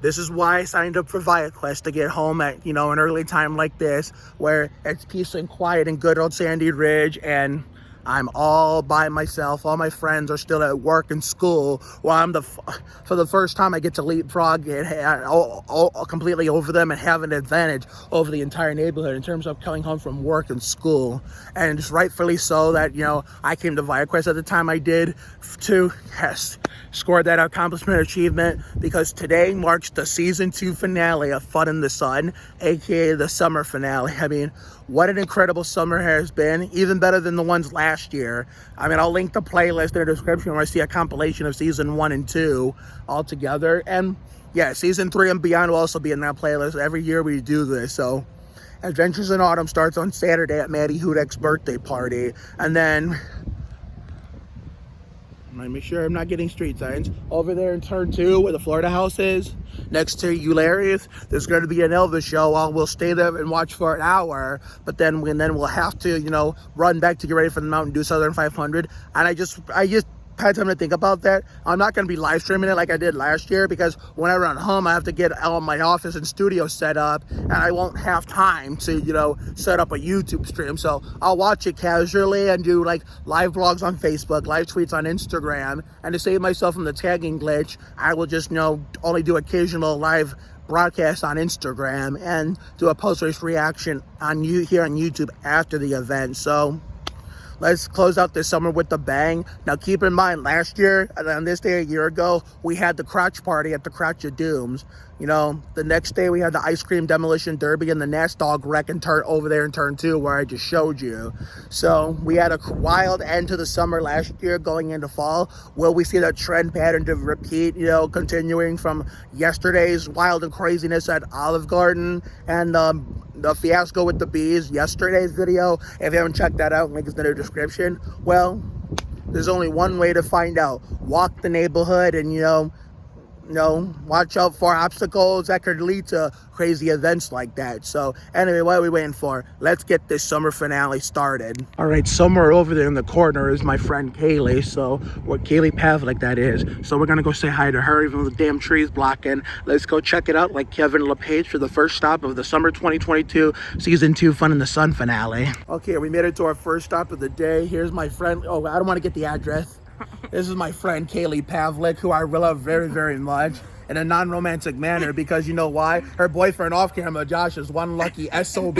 This is why I signed up for ViaQuest, to get home at, an early time like this, where it's peace and quiet in good old Sandy Ridge, and I'm all by myself. All my friends are still at work and school. While for the first time, I get to leapfrog completely over them and have an advantage over the entire neighborhood in terms of coming home from work and school. And it's rightfully so that, I came to ViaQuest at the time I did to score that accomplishment achievement, because today marks the season 2 finale of Fun in the Sun, aka the summer finale. I mean, what an incredible summer has been, even better than the ones last year. I mean, I'll link the playlist in the description where I see a compilation of season 1 and 2 all together. And yeah, season 3 and beyond will also be in that playlist. Every year we do this. So Adventures in Autumn starts on Saturday at Maddie Hudek's birthday party. And then, let me make sure I'm not getting street signs. Over there in turn 2 where the Florida house is, next to Eularius, there's going to be an Elvis show. We'll stay there and watch for an hour, but then we'll have to, run back to get ready for the Mountain Dew Southern 500. And I just had time to think about that. I'm not going to be live streaming it like I did last year, because when I run home, I have to get all my office and studio set up, and I won't have time to, set up a YouTube stream. So I'll watch it casually and do like live vlogs on Facebook, live tweets on Instagram, and to save myself from the tagging glitch, I will just, only do occasional live broadcast on Instagram and do a post-race reaction here on YouTube after the event. So let's close out this summer with a bang. Now, keep in mind, last year, on this day a year ago, we had the crotch party at the Crotch of Dooms. The next day we had the ice cream demolition derby and the Nast Dog wreck over there in turn 2 where I just showed you. So we had a wild end to the summer last year going into fall. Will we see that trend pattern to repeat, continuing from yesterday's wild and craziness at Olive Garden and the fiasco with the bees, yesterday's video? If you haven't checked that out, link is in the description. Well, there's only one way to find out. Walk the neighborhood and, watch out for obstacles that could lead to crazy events like that. So anyway, what are we waiting for? Let's get this summer finale started. All right, somewhere over there in the corner is my friend Kaylee. So what Kaylee Pavlik that is. So we're gonna go say hi to her, even though the damn tree's blocking. Let's go check it out like Kevin LePage for the first stop of the summer 2022 season 2 Fun in the Sun finale. Okay, we made it to our first stop of the day. Here's my friend. Oh, I don't want to get the address. This is my friend Kaylee Pavlik, who I love very, very much, in a non-romantic manner, because you know why? Her boyfriend off camera, Josh, is one lucky SOB.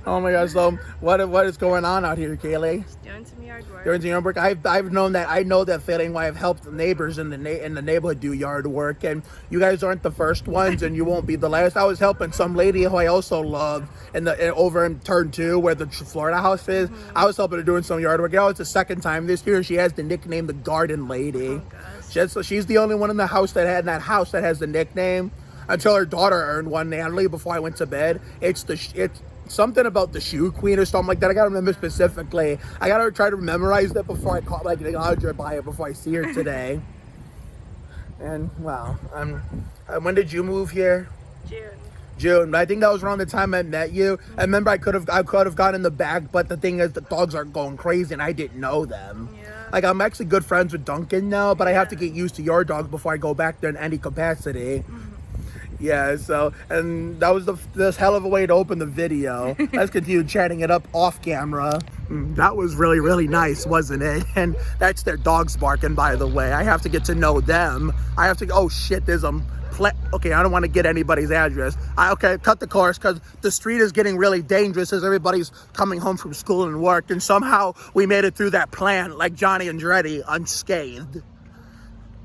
Oh my God! So what is going on out here, Kaylee? Just doing some yard work. Doing some yard work. I know that feeling. Why I've helped the neighbors in the neighborhood do yard work, and you guys aren't the first ones, and you won't be the last. I was helping some lady who I also love over in turn 2 where the Florida house is. I was helping her doing some yard work. It's the second time this year. She has the nickname the Garden Lady. Oh, she's the only one in the house that has the nickname, until her daughter earned one, Natalie, before I went to bed. It's something about the shoe queen or something like that. I gotta remember specifically. I gotta try to memorize that before I acknowledge her by it before I see her today. And wow, when did you move here? June. I think that was around the time I met you. I remember I could have gone in the back, but the thing is, the dogs are going crazy and I didn't know them. Yeah. Like, I'm actually good friends with Duncan now, but I have to get used to your dogs before I go back there in any capacity. Yeah, so, and that was this hell of a way to open the video. Let's continue chatting it up off camera. That was really, really nice, wasn't it? And that's their dogs barking, by the way. I have to get to know them. Oh shit, there's a okay, I don't want to get anybody's address. Okay, cut the course, because the street is getting really dangerous as everybody's coming home from school and work, and somehow we made it through that plant like Johnny Andretti unscathed.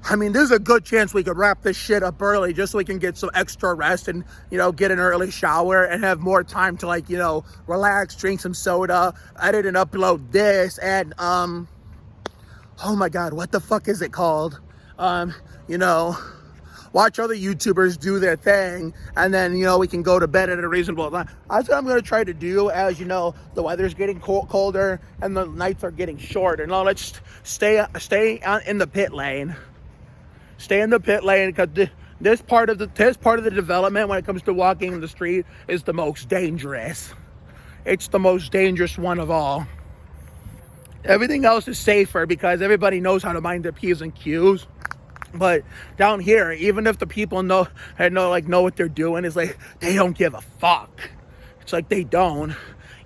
I mean, there's a good chance we could wrap this shit up early just so we can get some extra rest and, get an early shower and have more time to, relax, drink some soda, edit and upload this, and, oh my God, what the fuck is it called? Watch other YouTubers do their thing, and then, we can go to bed at a reasonable time. That's what I'm going to try to do, as the weather's getting colder and the nights are getting shorter. No, let's stay in the pit lane. Stay in the pit lane, because this part of the development, when it comes to walking in the street, is the most dangerous. It's the most dangerous one of all. Everything else is safer because everybody knows how to mind their P's and Q's. But down here, even if the people know what they're doing, it's like they don't give a fuck. It's like they don't.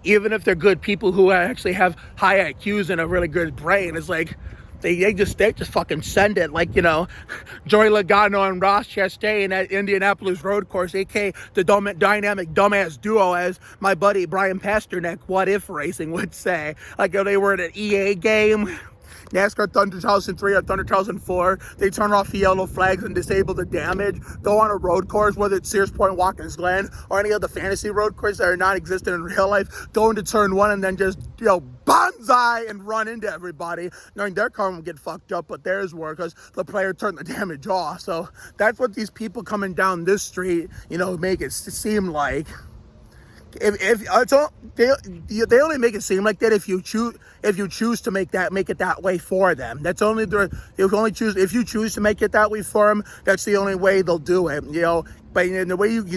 Even if they're good people who actually have high IQs and a really good brain, it's like they just fucking send it. Like, Joey Logano and Ross Chastain at Indianapolis Road Course, aka the dynamic dumbass duo, as my buddy Brian Pasternak, What If Racing, would say. Like, they were at an EA game, NASCAR Thunder 2003 or Thunder 2004, they turn off the yellow flags and disable the damage, go on a road course, whether it's Sears Point, Watkins Glen, or any of the fantasy road courses that are not existent in real life, go into turn one and then just, bonsai and run into everybody, knowing their car will get fucked up, but theirs were because the player turned the damage off. So that's what these people coming down this street, make it seem like. They only make it seem like that if you choose to make it that way for them. That's only if you choose to make it that way for them. That's the only way they'll do it. But the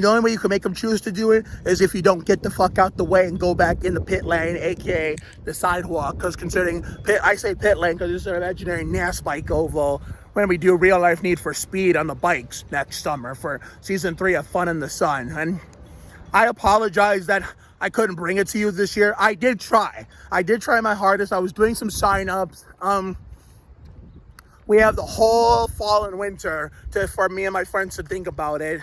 only way you can make them choose to do it is if you don't get the fuck out the way and go back in the pit lane, aka the sidewalk. Because considering I say pit lane because it's an imaginary NAS bike oval. When we do real life Need for Speed on the bikes next summer for season 3 of Fun in the Sun. And I apologize that I couldn't bring it to you this year. I did try my hardest. I was doing some sign-ups. We have the whole fall and winter for me and my friends to think about it,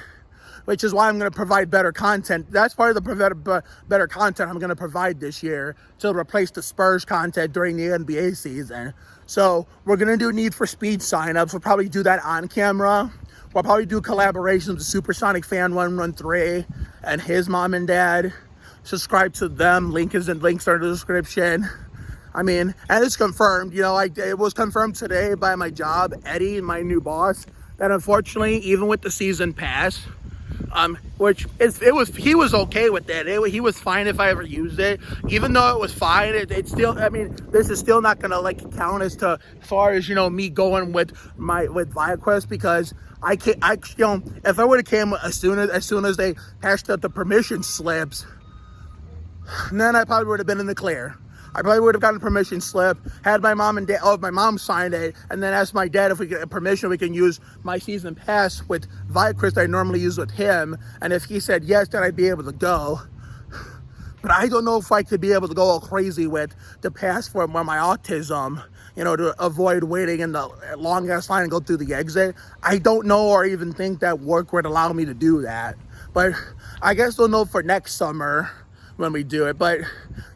which is why I'm going to provide better content. That's part of the better content I'm going to provide this year to replace the Spurs content during the NBA season. So we're going to do Need for Speed sign-ups. We'll probably do that on camera. We'll probably do collaborations with Supersonic Fan 113 and his mom and dad. Subscribe to them. Links are in the description. And it's confirmed. It was confirmed today by my job, Eddie, my new boss, that unfortunately, even with the season pass, he was okay with that. He was fine if I ever used it, even though it was fine. It's still, this is still not gonna count as far as me going with ViaQuest, because if I would have came as soon as they hashed out the permission slips, then I probably would have been in the clear. I probably would have gotten a permission slip, had my mom and dad, my mom signed it, and then asked my dad if we get permission, we can use my season pass with ViaQuest that I normally use with him. And if he said yes, then I'd be able to go. But I don't know if I could be able to go all crazy with the pass for my autism, to avoid waiting in the long ass line and go through the exit. I don't know or even think that work would allow me to do that. But I guess we'll know for next summer when we do it. But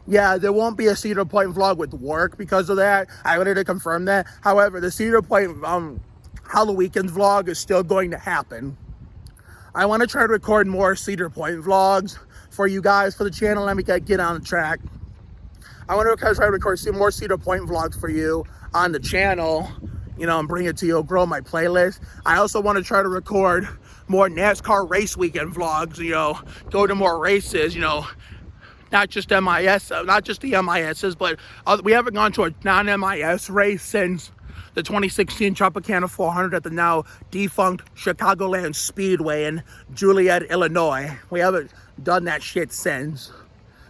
yeah, there won't be a Cedar Point vlog with work because of that. I wanted to confirm that. However, the Cedar Point Halloween vlog is still going to happen. I want to try to record more Cedar Point vlogs for you guys, for the channel. Let me get on the track. I want to try to record some more Cedar Point vlogs for you on the channel, and bring it to you, grow my playlist. I also want to try to record more NASCAR race weekend vlogs, go to more races, not just the MISs, but we haven't gone to a non-MIS race since the 2016 Tropicana 400 at the now defunct Chicagoland Speedway in Joliet, Illinois. We haven't done that shit since.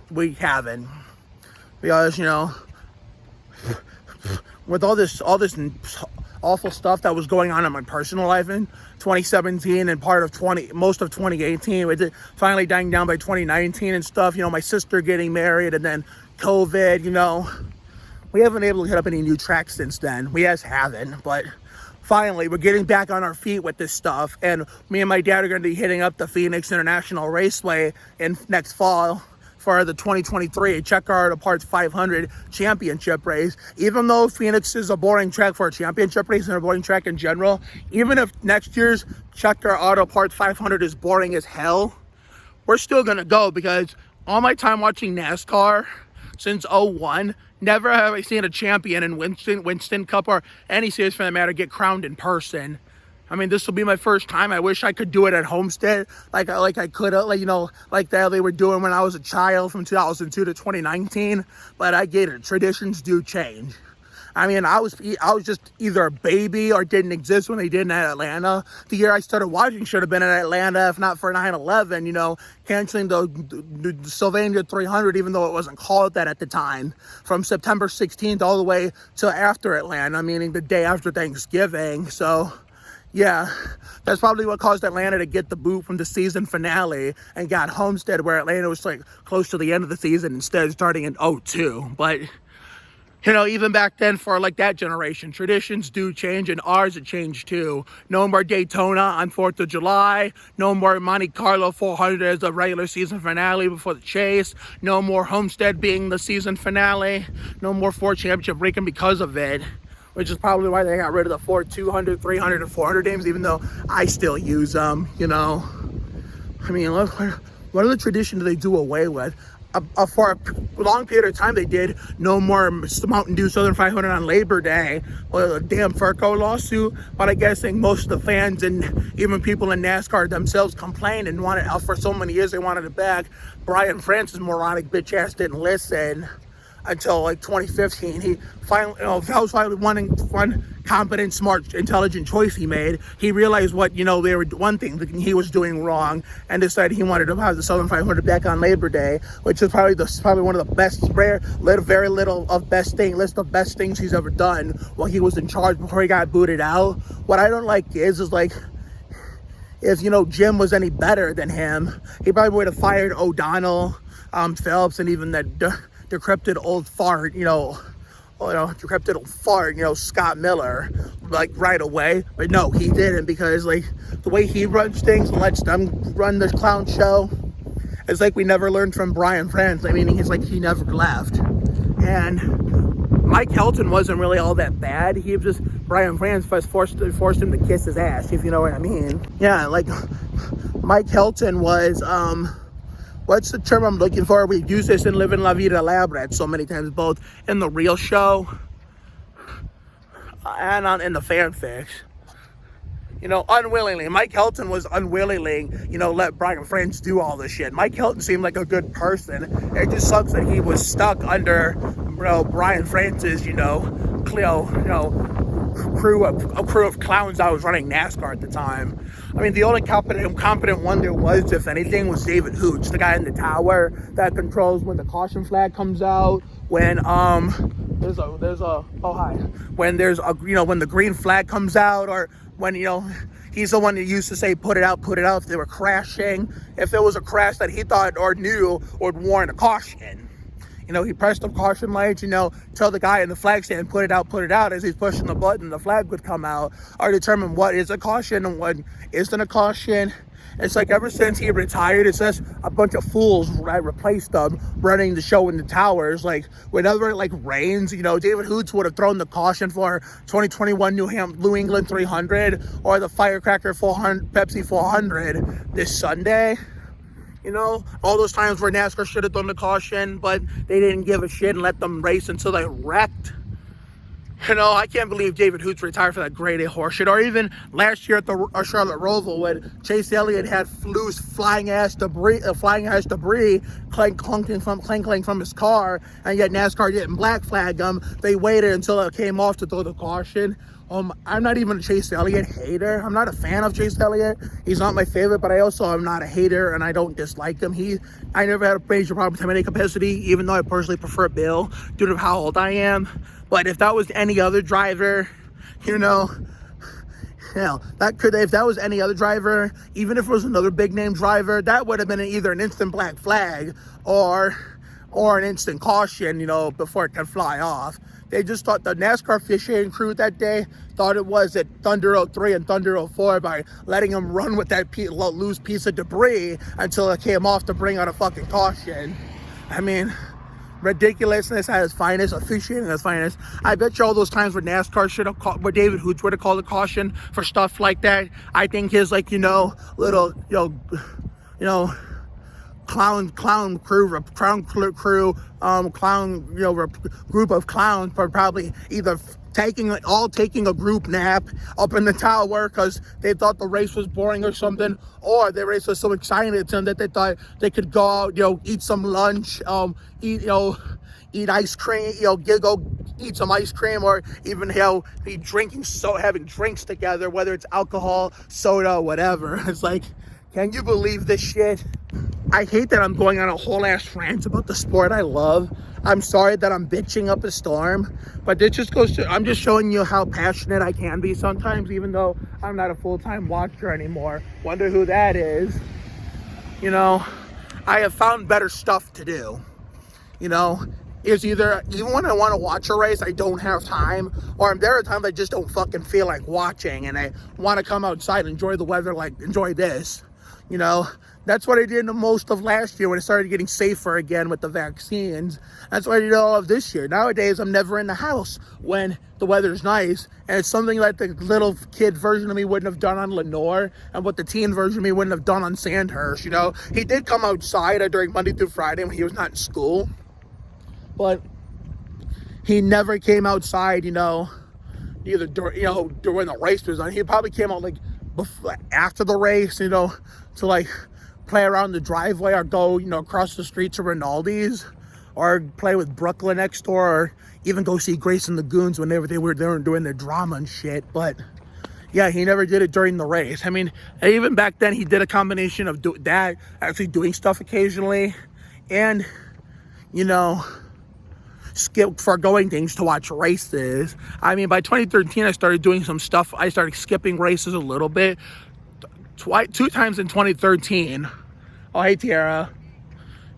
We haven't. Because, with all this awful stuff that was going on in my personal life in 2017 and most of 2018, with it finally dying down by 2019 and stuff, my sister getting married and then COVID, we haven't been able to hit up any new tracks since then. We just haven't, but finally we're getting back on our feet with this stuff, and me and my dad are going to be hitting up the Phoenix International Raceway in next fall for the 2023 Check Car Auto Parts 500 championship race. Even though Phoenix is a boring track for a championship race and a boring track in general, even if next year's Check Car Auto Parts 500 is boring as hell, we're still gonna go, because all my time watching NASCAR since 01, never have I seen a champion in Winston Cup or any series for that matter get crowned in person. This will be my first time. I wish I could do it at Homestead, like I could, like that they were doing when I was a child from 2002 to 2019. But I get it. Traditions do change. I was just either a baby or didn't exist when they did in Atlanta. The year I started watching should have been in Atlanta, if not for 9/11. Canceling the Sylvania 300, even though it wasn't called that at the time, from September 16th all the way to after Atlanta, meaning the day after Thanksgiving. So Yeah, that's probably what caused Atlanta to get the boot from the season finale and got Homestead, where Atlanta was like close to the end of the season instead of starting in '02. But even back then for like that generation, traditions do change, and ours have changed too. No more Daytona on 4th of July. No more Monte Carlo 400 as the regular season finale before the chase. No more Homestead being the season finale. No more Ford Championship breaking because of it, which is probably why they got rid of the Ford 200, 300, and 400 names, even though I still use them, I mean, what other tradition do they do away with? For a long period of time, they did no more Mountain Dew Southern 500 on Labor Day, or a damn Furco lawsuit. But I guess most of the fans and even people in NASCAR themselves complained and wanted, for so many years, they wanted it back. Brian France's moronic bitch ass didn't listen until like 2015. He finally, that was finally one competent, smart, intelligent choice he made. He realized what, they were one thing that he was doing wrong, and decided he wanted to have the Southern 500 back on Labor Day, which is probably one of the best, very little of list of best things he's ever done while he was in charge before he got booted out. What I don't like is like, if Jim was any better than him, he probably would have fired O'Donnell, Phelps, and even that decrepit old fart, Scott Miller, like right away. But no, he didn't, because like the way he runs things and lets them run the clown show, it's like we never learned from Brian France. I mean, it's like he never left. And Mike Helton wasn't really all that bad. He was just, Brian France forced him to kiss his ass, if you know what I mean. Yeah, like Mike Helton was, what's the term I'm looking for? We've used this in Living La Vida Labrat so many times, both in the real show and in the fanfics. Unwillingly. Mike Helton was unwillingly, let Brian France do all this shit. Mike Helton seemed like a good person. It just sucks that he was stuck under, Brian France's, crew of clowns that was running NASCAR at the time. I mean, the only competent one there was, if anything, was David Hooch, the guy in the tower that controls when the caution flag comes out, when when the green flag comes out, or when he's the one that used to say put it out if they were crashing, if there was a crash that he thought or knew would warrant a caution. He pressed the caution lights, tell the guy in the flag stand, put it out. As he's pushing the button, the flag would come out, or determine what is a caution and what isn't a caution. It's like ever since he retired, it's just a bunch of fools replaced him running the show in the towers. Like whenever it rains, David Hoots would have thrown the caution for 2021 New England 300 or the Firecracker 400 Pepsi 400 this Sunday. All those times where NASCAR should have done the caution, but they didn't give a shit and let them race until they wrecked. I can't believe David Hoots retired for that grade A horseshit. Or even last year at the Charlotte Roval, when Chase Elliott had loose flying ass debris clanking from his car, and yet NASCAR didn't black flag him. They waited until it came off to throw the caution. I'm not even a Chase Elliott hater. I'm not a fan of Chase Elliott. He's not my favorite, but I also am not a hater, and I don't dislike him. I never had a major problem with him in any capacity, even though I personally prefer Bill due to how old I am. But if that was any other driver, if that was any other driver, even if it was another big name driver, that would have been either an instant black flag or an instant caution, before it can fly off. They just thought the NASCAR officiating crew that day thought it was at Thunder 03 and Thunder 04 by letting them run with that loose piece of debris until it came off to bring out a fucking caution. I mean, ridiculousness at its finest, officiating at its finest. I bet you all those times where NASCAR should have called, where David Hoots would have called a caution for stuff like that, I think his little clown group of clowns were probably either taking a group nap up in the tower because they thought the race was boring or something, or the race was so exciting to them that they thought they could go out, eat some lunch, eat ice cream, go eat some ice cream, or even be having drinks together, whether it's alcohol, soda, whatever. It's like, can you believe this shit? I hate that I'm going on a whole ass rant about the sport I love. I'm sorry that I'm bitching up a storm, but it just goes to, I'm just showing you how passionate I can be sometimes, even though I'm not a full-time watcher anymore. Wonder who that is. You know, I have found better stuff to do. You know, is either, even when I want to watch a race, I don't have time, or there are times I just don't fucking feel like watching, and I want to come outside and enjoy the weather, like enjoy this. You know, that's what I did the most of last year when it started getting safer again with the vaccines. That's what I did all of this year. Nowadays, I'm never in the house when the weather's nice, and it's something that the little kid version of me wouldn't have done on Lenore, and what the teen version of me wouldn't have done on Sandhurst. You know, he did come outside during Monday through Friday when he was not in school, but he never came outside, you know, either during the race was on. He probably came out like before, after the race, you know, to like play around the driveway or go, you know, across the street to Rinaldi's or play with Brooklyn next door, or even go see Grace and the Goons whenever they were there and doing their drama and shit. But yeah, he never did it during the race. I mean, even back then he did a combination of that, actually doing stuff occasionally, and, you know, foregoing things to watch races. I mean, by 2013, I started doing some stuff. I started skipping races a little bit. 2 times in 2013. Oh, hey, Tiara.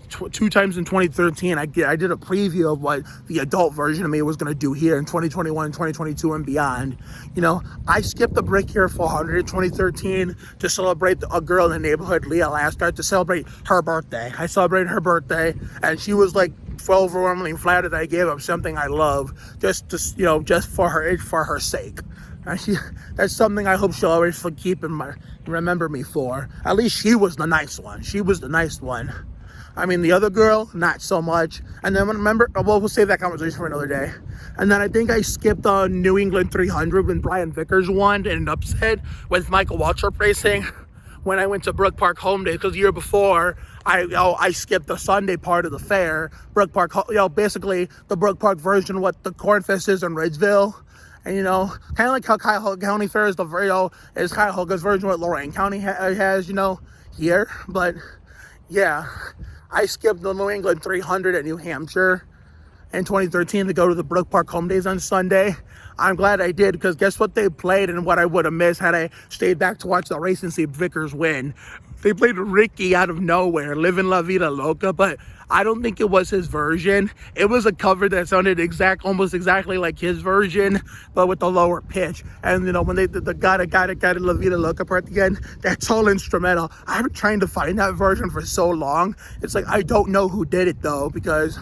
2 times in 2013, I did a preview of what the adult version of me was going to do here in 2021, 2022, and beyond. You know, I skipped the Brick Here 400 in 2013 to celebrate a girl in the neighborhood, Leah Lasker, to celebrate her birthday. I celebrated her birthday, and she was like overwhelmingly flattered that I gave up something I love just for her sake. And that's something I hope she'll always remember me for. At least she was the nice one. She was the nice one. I mean, the other girl, not so much. And then we'll save that conversation for another day. And then I think I skipped on New England 300 when Brian Vickers won in an upset with Michael Waltrip racing when I went to Brook Park Home Day, because the year before, I skipped the Sunday part of the fair. Brook Park, basically the Brook Park version of what the Cornfest is in Ridgeville. And, you know, kind of like how Cuyahoga County Fair is is Cuyahoga's version of what Lorain County has, you know, here. But, yeah, I skipped the New England 300 at New Hampshire in 2013 to go to the Brook Park Home Days on Sunday. I'm glad I did, because guess what they played and what I would have missed had I stayed back to watch the race and see Vickers win. They played Ricky out of nowhere, Livin' La Vida Loca, but I don't think it was his version. It was a cover that sounded almost exactly like his version, but with a lower pitch. And, you know, when they did the Gotta La Vida Loca part again, that's all instrumental. I've been trying to find that version for so long. It's like, I don't know who did it, though, because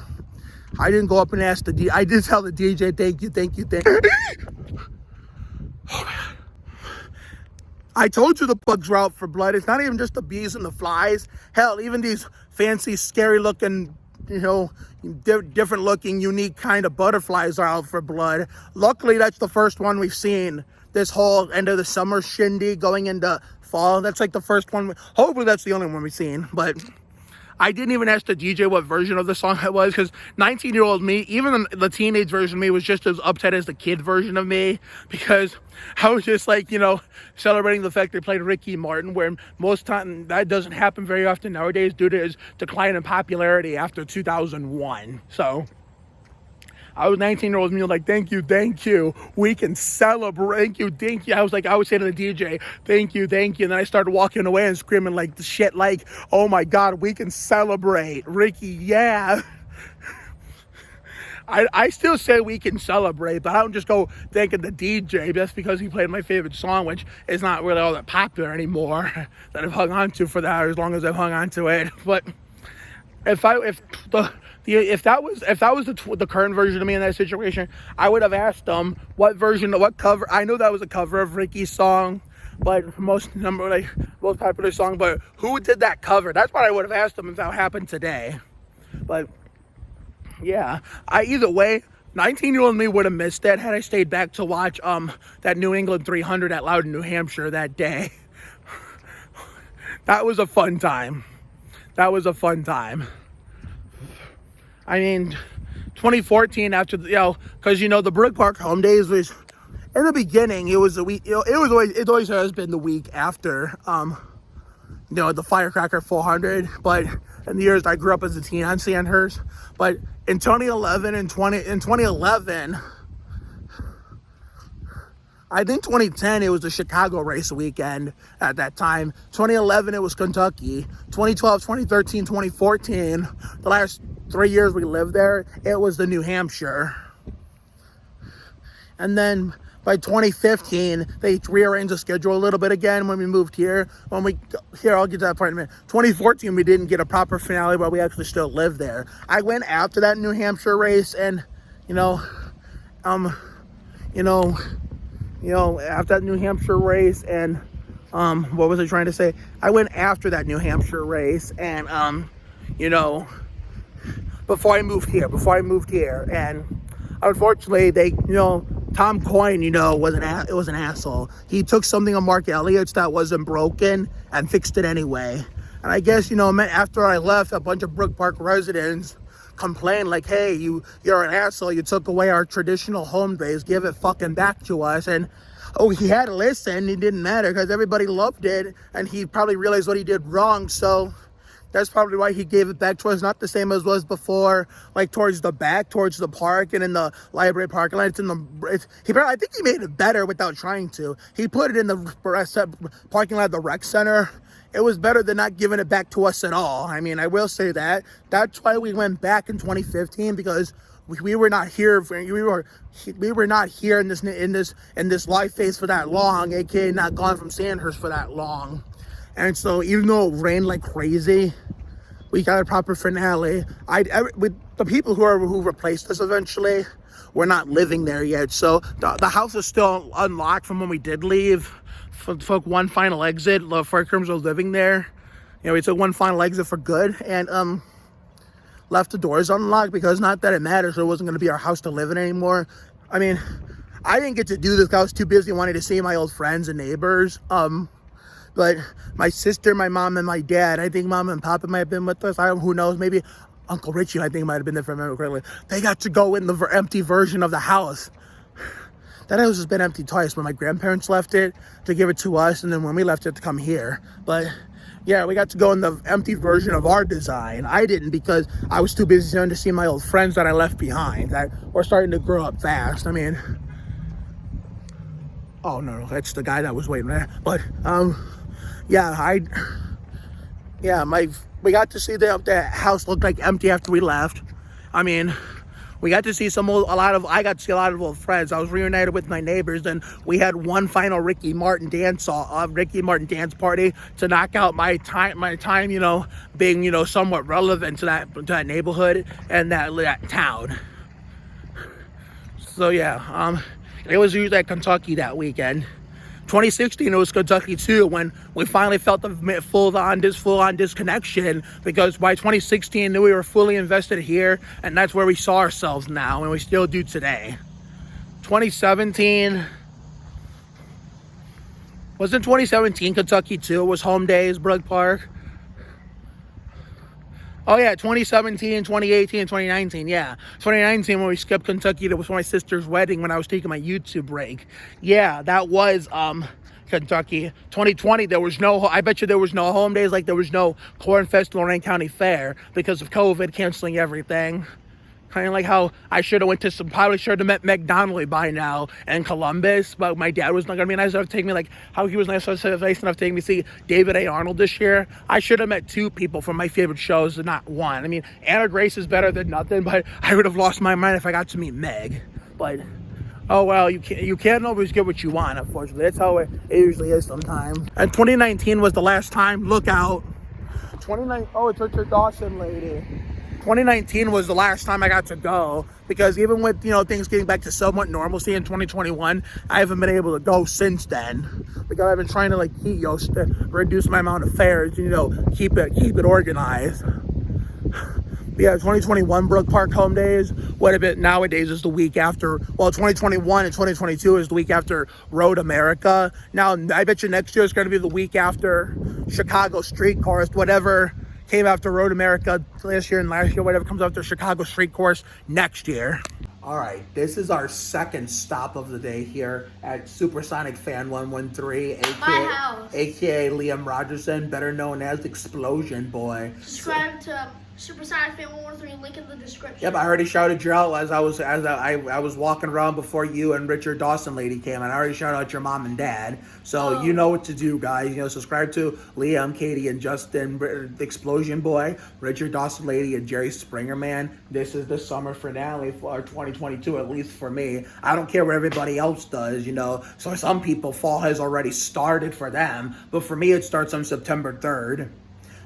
I didn't go up and ask the DJ. I did tell the DJ, thank you. Oh, man. I told you the bugs were out for blood. It's not even just the bees and the flies. Hell, even these fancy, scary-looking, you know, different-looking, unique kind of butterflies are out for blood. Luckily, that's the first one we've seen this whole end of the summer shindig going into fall. That's like the first one. Hopefully, that's the only one we've seen, but I didn't even ask the DJ what version of the song it was, because 19-year-old me, even the teenage version of me, was just as upset as the kid version of me, because I was just like, you know, celebrating the fact they played Ricky Martin, where most time that doesn't happen very often nowadays due to his decline in popularity after 2001. So I was 19-year-old me like, thank you, we can celebrate, thank you. I would say to the DJ, thank you, and then I started walking away and screaming like the shit, like, oh my God, we can celebrate, Ricky, yeah. I still say we can celebrate, but I don't just go thanking the DJ just because he played my favorite song, which is not really all that popular anymore, that I've hung on to for that as long as I've hung on to it. But if that was the current version of me in that situation, I would have asked them what cover. I know that was a cover of Ricky's song, but most popular song. But who did that cover? That's what I would have asked them if that happened today. But yeah, either way, 19-year-old me would have missed that had I stayed back to watch that New England 300 at Loudon, New Hampshire that day. That was a fun time. I mean, 2014 after because the Brook Park Home Days was in the beginning. It was a week. It always has been the week after the Firecracker 400. But in the years I grew up as a teen on Sandhurst. But in 2011 and 2011, I think 2010, it was the Chicago race weekend at that time. 2011, it was Kentucky. 2012, 2013, 2014, the last 3 years we lived there, it was the New Hampshire. And then by 2015, they rearranged the schedule a little bit again when we moved here. I'll get to that part in a minute. 2014, we didn't get a proper finale, but we actually still lived there. I went after that New Hampshire race, and after that New Hampshire race, and what was I trying to say? I went after that New Hampshire race, and before I moved here, and unfortunately, Tom Coyne, was an asshole. He took something on Mark Elliott's that wasn't broken and fixed it anyway. And I guess, after I left, a bunch of Brook Park residents complained like, hey, you're an asshole. You took away our traditional home base. Give it fucking back to us. And he had to listen. It didn't matter because everybody loved it, and he probably realized what he did wrong. So that's probably why he gave it back to us. Not the same as was before, like towards the back, towards the park and in the library parking lot. I think he made it better without trying to. He put it in the parking lot of the rec center. It was better than not giving it back to us at all. I mean, I will say that. That's why we went back in 2015, because we were not here. We were not here in this life phase for that long, aka not gone from Sandhurst for that long. And so even though it rained like crazy, we got a proper finale. With the people who replaced us eventually, we're not living there yet. So the house is still unlocked from when we did leave. Took one final exit for terms of living there. We took one final exit for good, and left the doors unlocked, because not that it matters, it wasn't going to be our house to live in anymore. I mean, I didn't get to do this because I was too busy wanting to see my old friends and neighbors. But my sister, my mom, and my dad, I think Mom and Papa might have been with us. Who knows? Maybe Uncle Richie, I think, might have been there, if I remember correctly. They got to go in the empty version of the house. That house has been empty twice. When my grandparents left it to give it to us, and then when we left it to come here. But yeah, we got to go in the empty version of our design. I didn't, because I was too busy to see my old friends that I left behind that were starting to grow up fast. I mean, oh no, that's the guy that was waiting there. But we got to see the house look like empty after we left. I mean, we got to see I got to see a lot of old friends. I was reunited with my neighbors, and we had one final Ricky Martin dance party to knock out my time, being, somewhat relevant to that neighborhood and that town. So yeah, it was usually at Kentucky that weekend. 2016, it was Kentucky too, when we finally felt the full-on disconnection, because by 2016, we were fully invested here, and that's where we saw ourselves now, and we still do today. 2017, wasn't 2017 Kentucky too? It was home days, Brook Park. Oh yeah, 2017, 2018, 2019, yeah. 2019, when we skipped Kentucky, that was for my sister's wedding when I was taking my YouTube break. Yeah, that was Kentucky. 2020, I bet you there was no home days, like there was no Corn Fest Lorraine County Fair because of COVID canceling everything. Kind of like how I probably should have met Meg Donnelly by now in Columbus, but my dad was not going to be nice enough to take me, like how he was nice enough to take me to see David A. Arnold this year. I should have met two people from my favorite shows and not one. I mean, Anna Grace is better than nothing, but I would have lost my mind if I got to meet Meg. But oh well, you can't always get what you want, unfortunately. That's how it usually is sometimes. And 2019 was the last time. Look out. It's Richard Dawson lady. 2019 was the last time I got to go, because even with, things getting back to somewhat normalcy in 2021, I haven't been able to go since then, because I've been trying to reduce my amount of fares, keep it organized. But yeah, 2021 Brook Park home days would have been, nowadays is the week after, 2021 and 2022 is the week after Road America. Now, I bet you next year is going to be the week after Chicago Street Course, whatever came after Road America last year and last year, whatever comes after Chicago Street Course next year. All right, this is our second stop of the day here at Supersonic Fan 113, My house. aka Liam Rogerson, better known as Explosion Boy. Subscribe to Supersonic Fan 113, link in the description. Yep, I already shouted you out as I was walking around before you and Richard Dawson lady came, and I already shouted out your mom and dad. So you know what to do, guys. You know, subscribe to Liam, Katie, and Justin, the Explosion Boy, Richard Dawson lady, and Jerry Springer Man. This is the summer finale for 2022, at least for me. I don't care what everybody else does, you know. So some people, fall has already started for them, but for me, it starts on September 3rd.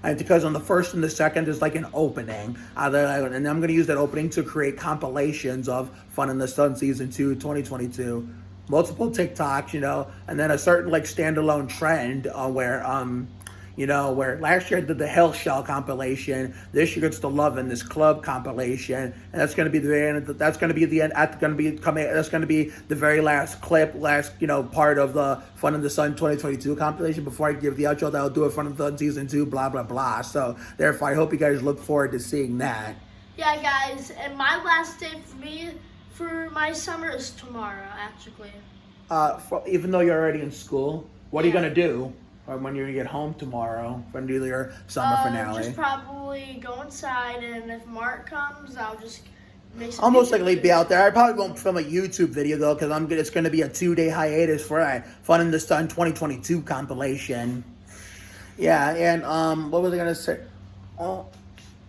And because on the 1st and the 2nd is like an opening. And I'm going to use that opening to create compilations of Fun in the Sun Season 2, 2022. Multiple TikToks, you know, and then a certain like standalone trend where last year I did the Hell Shell compilation. This year it's the Love in This Club compilation, and that's going to be the end. That's going to be the end. That's going to be the very last clip, part of the Fun in the Sun 2022 compilation. Before I give the outro, that I'll do a Fun in the Sun season 2, blah blah blah. So therefore, I hope you guys look forward to seeing that. Yeah, guys, and my last day for my summer is tomorrow, actually. Even though you're already in school, what are you gonna do? Or when you're gonna get home tomorrow, when you do your summer finale? Just probably go inside, and if Mark comes, I'll just make some. Almost likely be out there. I probably won't film a YouTube video though, because it's gonna be a 2-day hiatus for a Fun in the Sun 2022 compilation. Yeah, and what was I gonna say? Oh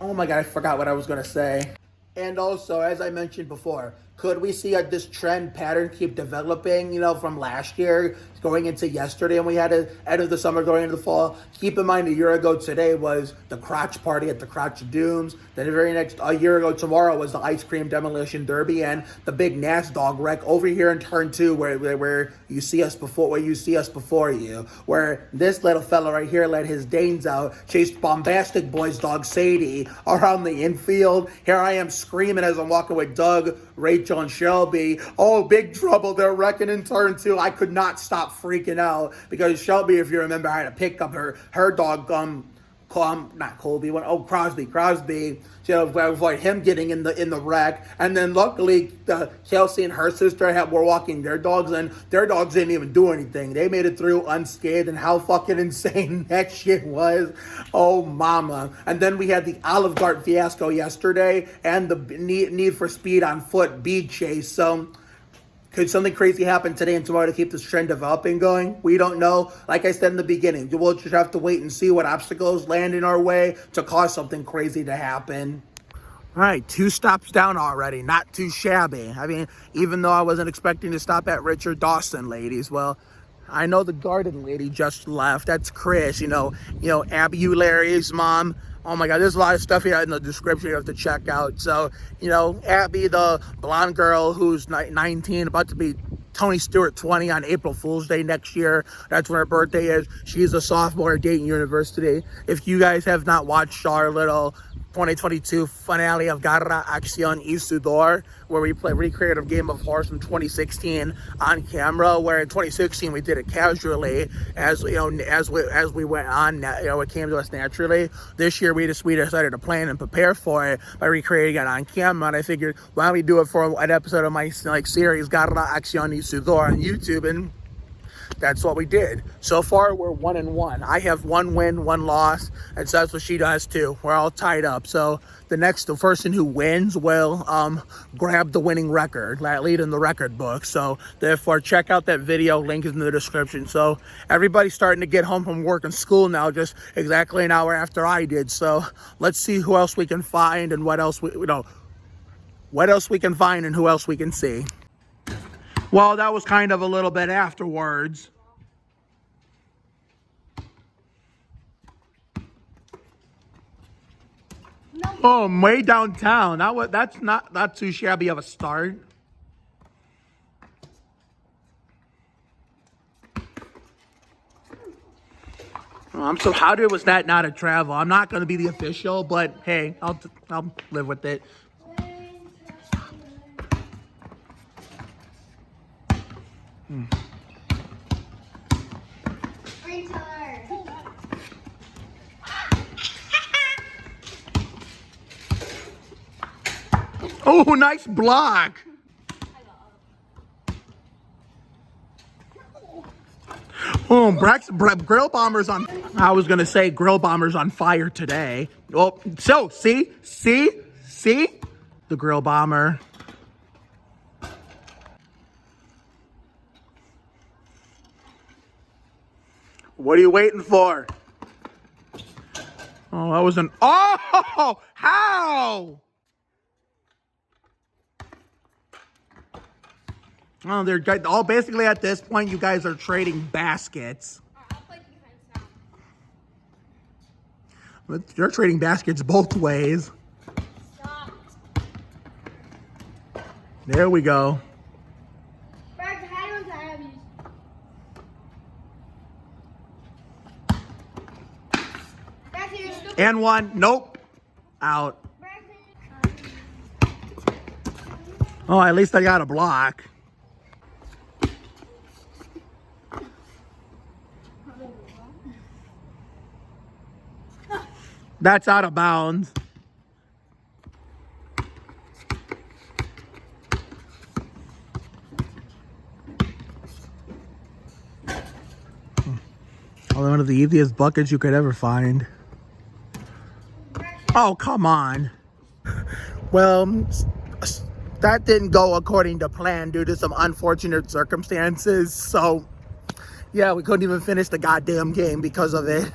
my God, I forgot what I was gonna say. And also, as I mentioned before, could we see this trend pattern keep developing, from last year going into yesterday, and we had an end of the summer going into the fall? Keep in mind, a year ago today was the crotch party at the Crotch of Dooms. Then a year ago tomorrow was the Ice Cream Demolition Derby and the big Nass Dog wreck over here in Turn 2 where you see us before you. Where this little fella right here let his Danes out, chased Bombastic Boy's dog Sadie around the infield. Here I am screaming as I'm walking with Doug, Rachel, and Shelby. Oh, big trouble, they're wrecking in Turn 2. I could not stop freaking out because Shelby, if you remember, I had to pick up her dog, Crosby. To avoid him getting in the wreck. And then luckily, Kelsey and her sister were walking their dogs, and their dogs didn't even do anything. They made it through unscathed, and how fucking insane that shit was. Oh, mama. And then we had the Olive Garden fiasco yesterday, and the Need for Speed on Foot bead chase. So could something crazy happen today and tomorrow to keep this trend developing going? We don't know. Like I said in the beginning, we'll just have to wait and see what obstacles land in our way to cause something crazy to happen. All right, 2 stops down already. Not too shabby. I mean, even though I wasn't expecting to stop at Richard Dawson, ladies. Well, I know the garden lady just left. That's Chris, Abbi, Larry's mom. Oh my God, there's a lot of stuff here in the description you have to check out. So, Abbi, the blonde girl who's 19, about to be Tony Stewart 20 on April Fool's Day next year. That's when her birthday is. She's a sophomore at Dayton University. If you guys have not watched our little 2022 finale of Garra Acción y Sudor, where we recreated a game of horse from 2016 on camera, where in 2016 we did it casually as we went on, it came to us naturally. This year we decided to plan and prepare for it by recreating it on camera, and I figured, why don't we do it for an episode of my series Garra Acción y Sudor on YouTube, and that's what we did. So far, we're 1-1. I have 1 win, 1 loss, and so that's what she does too. We're all tied up. So the person who wins will grab the winning record, lead in the record book. So therefore, check out that video. Link is in the description. So everybody's starting to get home from work and school now, just exactly an hour after I did. So let's see who else we can find and what else we can find and who else we can see. Well, that was kind of a little bit afterwards. No. Oh, way downtown. That's not too shabby of a start. So how was that not a travel? I'm not going to be the official, but hey, I'll live with it. Oh, nice block. Oh, grill bombers on. I was gonna say grill bombers on fire today. Oh, so see, the grill bomber. What are you waiting for? Oh, that was an. Oh, how? Oh, they're all basically at this point. You guys are trading baskets. I'll play defense now. But you're trading baskets both ways. Stop. There we go. Brad, how do I have you? Brad, you're stupid. And one. Nope. Out. Brad, Oh, at least I got a block. That's out of bounds. One of the easiest buckets you could ever find. Oh, come on. Well, that didn't go according to plan due to some unfortunate circumstances. So, yeah, we couldn't even finish the goddamn game because of it.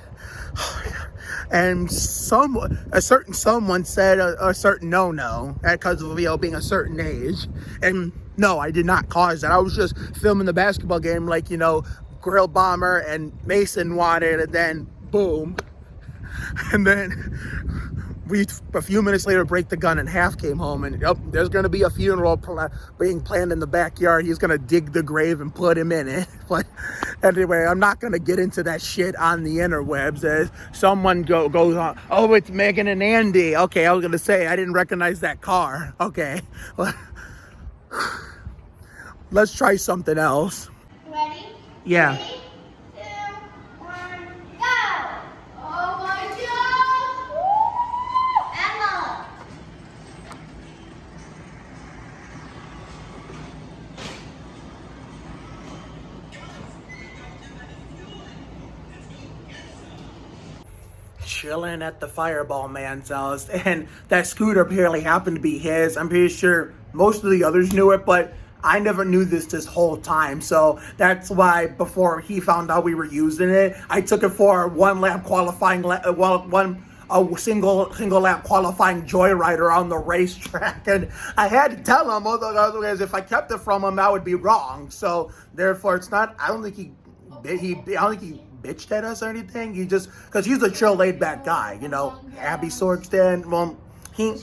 And a certain someone said a certain no because of being a certain age. And no, I did not cause that. I was just filming the basketball game like, Grill Bomber and Mason wanted, and then boom. And then a few minutes later, Break the Gun in half came home, and there's going to be a funeral being planned in the backyard. He's going to dig the grave and put him in it. But anyway, I'm not going to get into that shit on the interwebs. As someone goes on, oh, it's Megan and Andy. Okay, I was going to say, I didn't recognize that car. Okay. Let's try something else. ready? Yeah. 3, 2, 1, go! Oh my God! Woo! Emma! Chilling at the Fireball Man's house, and that scooter apparently happened to be his. I'm pretty sure most of the others knew it, but I never knew this whole time. So that's why before he found out we were using it, I took it for one lap qualifying, a single lap qualifying joyrider on the racetrack, and I had to tell him, otherwise if I kept it from him, that would be wrong. So therefore, it's not. I don't think he bitched at us or anything. He just, because he's a chill, laid back guy, Abbi Sorgston. Well, he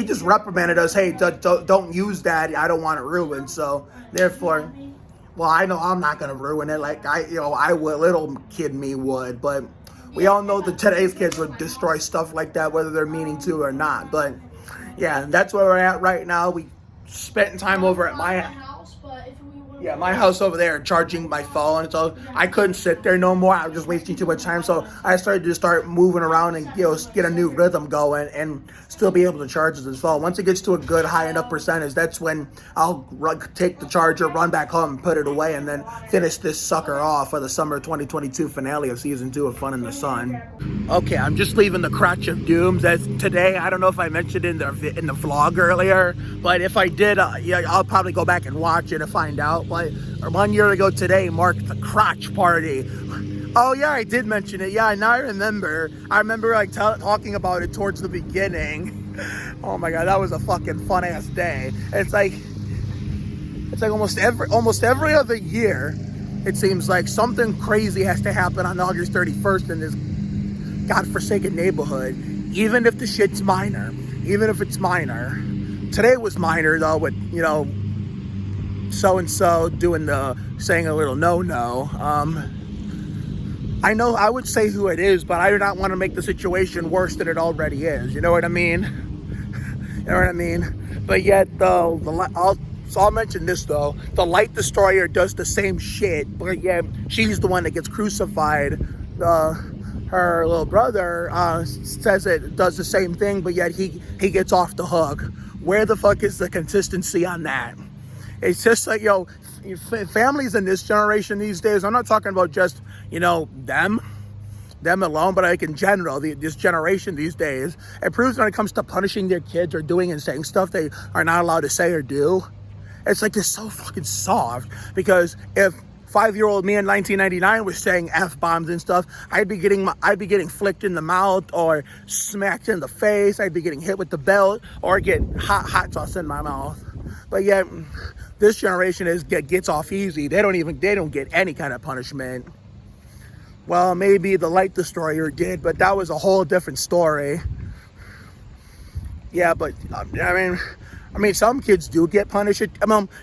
just reprimanded us. Hey, don't use that. I don't want to ruin. So therefore, well, I know I'm not gonna ruin it. Like I would, little kid me would, but we all know that today's kids would destroy stuff like that, whether they're meaning to or not. But yeah, that's where we're at right now. We spent time over at my house, but if we were my house over there, charging my phone. So I couldn't sit there no more. I was just wasting too much time. So I started to start moving around and get a new rhythm going and still be able to charge this phone. Once it gets to a good high enough percentage, that's when I'll take the charger, run back home, and put it away, and then finish this sucker off for the summer 2022 finale of season 2 of Fun in the Sun. Okay, I'm just leaving the Crotch of Dooms. As today, I don't know if I mentioned in the vlog earlier, but if I did, I'll probably go back and watch it to find out. But 1 year ago today marked the crotch party. Oh yeah, I did mention it. Yeah, now I remember. Like talking about it towards the beginning. Oh my God, that was a fucking fun ass day. It's like almost every other year, it seems like something crazy has to happen on August 31st in this godforsaken neighborhood. Even if the shit's minor. Even if it's minor. Today was minor though, with so-and-so saying a little no. I know I would say who it is, but I do not want to make the situation worse than it already is. You know what I mean? But yet, I'll mention this though. The Light Destroyer does the same shit, but yet she's the one that gets crucified. Her little brother says it does the same thing, but yet he gets off the hook. Where the fuck is the consistency on that? It's just like, families in this generation these days, I'm not talking about just, them alone, but like in general, this generation these days, it proves when it comes to punishing their kids or doing and saying stuff they are not allowed to say or do, it's like it's so fucking soft. Because if 5-year-old me in 1999 was saying F-bombs and stuff, I'd be getting flicked in the mouth or smacked in the face. I'd be getting hit with the belt or get hot sauce in my mouth. But yet, this generation gets off easy. They don't get any kind of punishment. Well, maybe the Light Destroyer did, but that was a whole different story. Yeah, but I mean, some kids do get punished.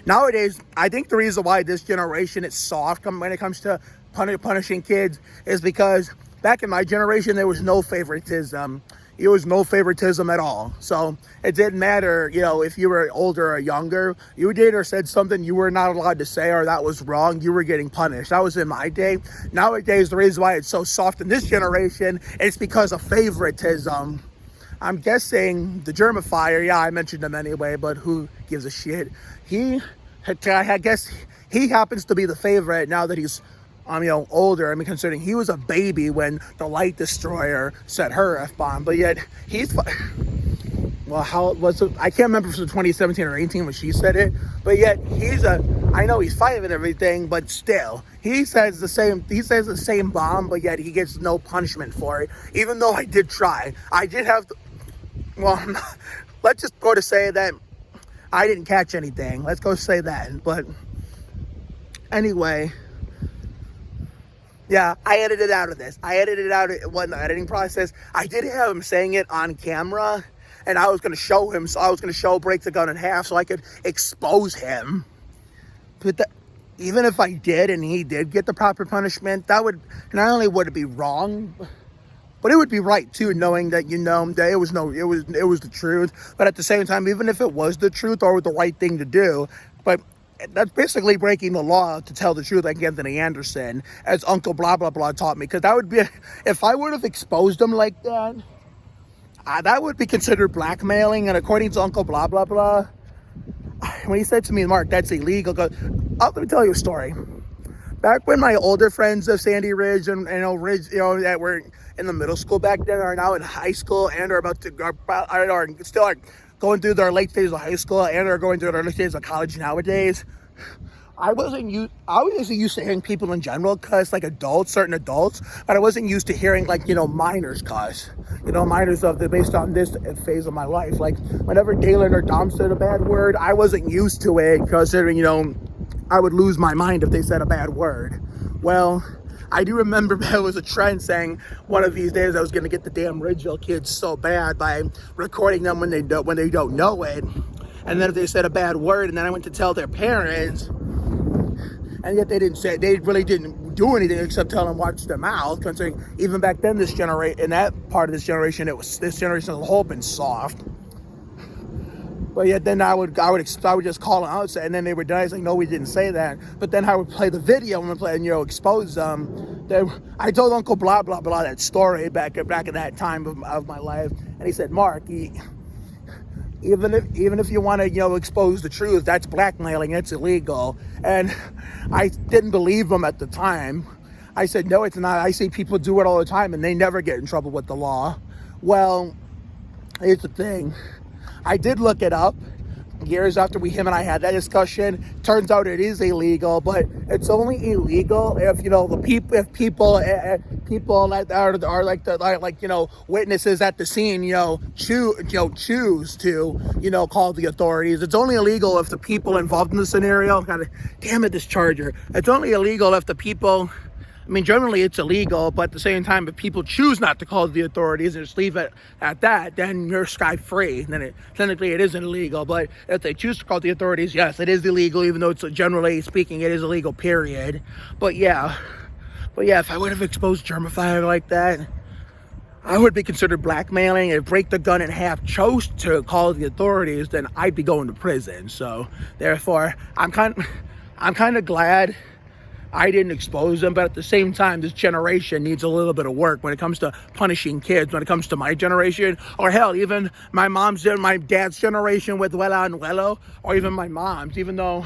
Nowadays, I think the reason why this generation is soft when it comes to punishing kids is because back in my generation, there was no favoritism. There was no favoritism at all. So it didn't matter, if you were older or younger. You did or said something you were not allowed to say or that was wrong, you were getting punished. That was in my day. Nowadays, the reason why it's so soft in this generation is because of favoritism. I'm guessing the germifier, yeah, I mentioned him anyway, but who gives a shit? I guess he happens to be the favorite now that he's older. I mean, considering he was a baby when the Light Destroyer set her F-bomb, but yet how was it? I can't remember if it was 2017 or 18 when she said it, but yet I know he's 5 and everything, but still, he says the same bomb, but yet he gets no punishment for it, even though I did try. Let's just go to say that I didn't catch anything. Let's go say that, but anyway. Yeah, I edited out of this. I edited out in the editing process. I did have him saying it on camera, and I was going to show him. So I was going to break the gun in half so I could expose him. But even if I did and he did get the proper punishment, that would not only would it be wrong, but it would be right too, knowing that that it was the truth. But at the same time, even if it was the truth or the right thing to do, but that's basically breaking the law to tell the truth, like Anthony Anderson, as Uncle Blah Blah Blah taught me. Because that would be, if I would have exposed him like that, that would be considered blackmailing. And according to Uncle Blah Blah Blah, when he said to me, Mark, that's illegal. Let me tell you a story. Back when my older friends of Sandy Ridge and Ridge, that were in the middle school back then, are now in high school and are still going through their late stages of high school and are going through their late stages of college nowadays. I wasn't used to hearing people in general cuss, like certain adults, but I wasn't used to hearing minors cuss. Minors based on this phase of my life. Like whenever Dalen or Dom said a bad word, I wasn't used to it, considering I would lose my mind if they said a bad word. Well, I do remember there was a trend saying one of these days I was going to get the damn Ridgeville kids so bad by recording them when they don't know it. And then if they said a bad word, and then I went to tell their parents, and yet they really didn't do anything except tell them watch their mouth. Considering even back then, this part of this generation as a whole been soft. But yet then I would just call them out, and then they would die saying, no, we didn't say that. But then I would play the video and expose them. I told Uncle Blah Blah Blah that story back in that time of my life, and he said, Mark, even if you want to expose the truth, that's blackmailing. It's illegal. And I didn't believe him at the time. I said, no, it's not. I see people do it all the time, and they never get in trouble with the law. Well, here's the thing. I did look it up years after him and I had that discussion. Turns out it is illegal, but it's only illegal if people that are like witnesses at the scene choose to call the authorities. It's only illegal if the people involved in the scenario. God damn it, this charger! It's only illegal if the people. I mean, generally it's illegal, but at the same time, if people choose not to call the authorities and just leave it at that, then you're sky-free. Then technically it isn't illegal, but if they choose to call the authorities, yes, it is illegal, even though it's generally speaking, it is illegal, period. But yeah, if I would have exposed germifier like that, I would be considered blackmailing. If break the gun in half chose to call the authorities, then I'd be going to prison. So therefore, I'm kind of glad I didn't expose them, but at the same time, this generation needs a little bit of work when it comes to punishing kids, when it comes to my generation, or hell, even my dad's generation with Wella and Wello, or even my mom's, even though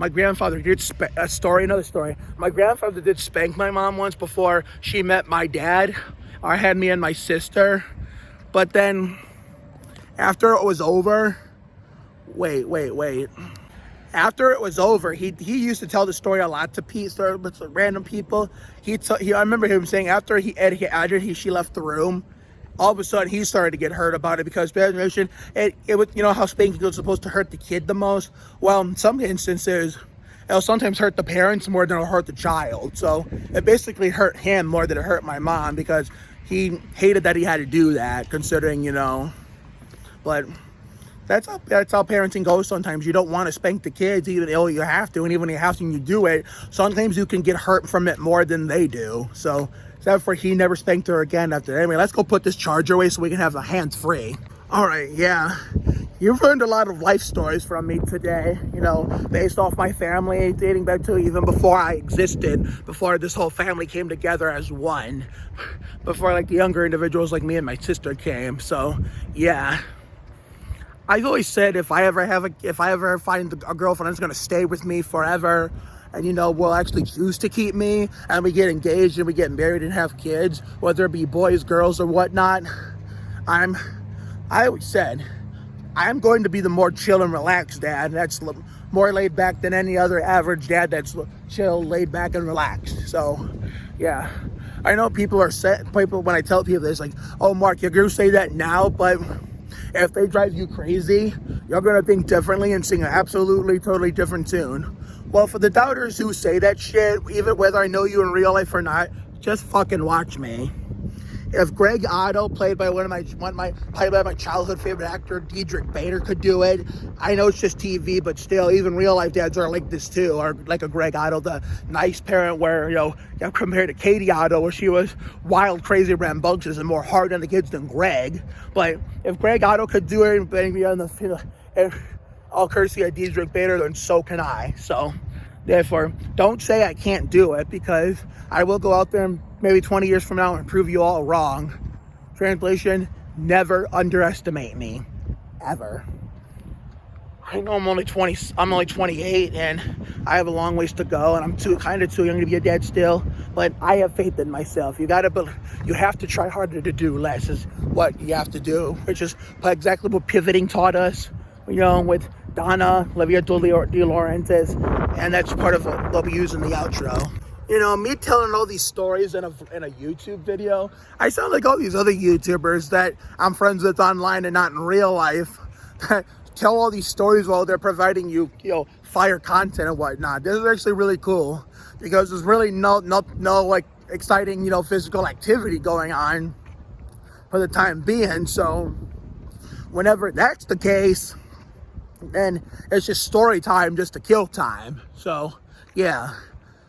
my grandfather did another story. My grandfather did spank my mom once before she met my dad. I had me and my sister. But then after it was over, wait. After it was over, he used to tell the story a lot to random people. I remember him saying after she left the room, all of a sudden he started to get hurt about it because it was, you know how spanking was supposed to hurt the kid the most. Well, in some instances, it'll sometimes hurt the parents more than it'll hurt the child. So it basically hurt him more than it hurt my mom because he hated that he had to do that, considering, you know, but. That's how parenting goes sometimes. You don't want to spank the kids, even though you have to. And even when you have to and you do it, sometimes you can get hurt from it more than they do. So, except for he never spanked her again after. Anyway, let's go put this charger away so we can have the hands free. All right, yeah. You've learned a lot of life stories from me today, you know, based off my family, dating back to even before I existed, before this whole family came together as one, before like the younger individuals like me and my sister came. So, yeah. I've always said if I ever find a girlfriend that's gonna stay with me forever, and you know will actually choose to keep me, and we get engaged and we get married and have kids, whether it be boys, girls, or whatnot, I always said I'm going to be the more chill and relaxed dad. That's more laid back than any other average dad. That's chill, laid back, and relaxed. So, yeah. I know people when I tell people this, like, oh, Mark, you're gonna say that now, but if they drive you crazy, you're going to think differently and sing an absolutely, totally different tune. Well, for the doubters who say that shit, even whether I know you in real life or not, just fucking watch me. If Greg Otto, played by my childhood favorite actor, Diedrich Bader, could do it, I know it's just TV, but still, even real life dads are like this too, or like a Greg Otto, the nice parent where, you know, compared to Katie Otto, where she was wild, crazy, rambunctious, and more hard on the kids than Greg. But if Greg Otto could do it, all courtesy of Diedrich Bader, then so can I. So, therefore, don't say I can't do it, because I will go out there and maybe 20 years from now and prove you all wrong. Translation, never underestimate me. Ever. I know I'm only 28 and I have a long ways to go, and I'm kind of too young to be a dad still, but I have faith in myself. You have to try harder to do less is what you have to do, which is exactly what pivoting taught us, you know, with Donna, Olivia De Laurentiis, and that's part of what we'll be using the outro. You know, me telling all these stories in a YouTube video, I sound like all these other YouTubers that I'm friends with online and not in real life that tell all these stories while they're providing you, you know, fire content and whatnot. This is actually really cool because there's really no like exciting, you know, physical activity going on for the time being. So whenever that's the case, then it's just story time just to kill time. So yeah.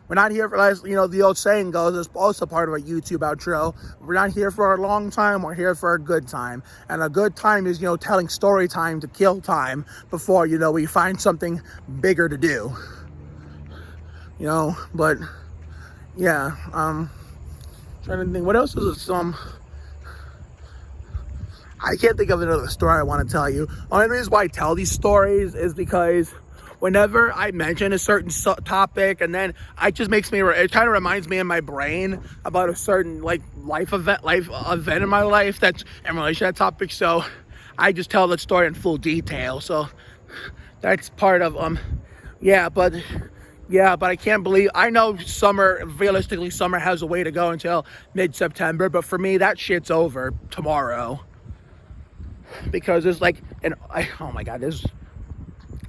We're not here for, you know, the old saying goes, it's also part of a YouTube outro. We're not here for a long time, we're here for a good time. And a good time is, you know, telling story time to kill time before, you know, we find something bigger to do. You know, but, yeah, trying to think, what else is it, I can't think of another story I want to tell you. Only reason why I tell these stories is because whenever I mention a certain topic, and then it kind of reminds me in my brain about a certain life event in my life that's in relation to that topic. So I just tell the story in full detail. So that's part of but I can't believe, I know realistically summer has a way to go until mid-September, but for me that shit's over tomorrow, because it's like, oh my god,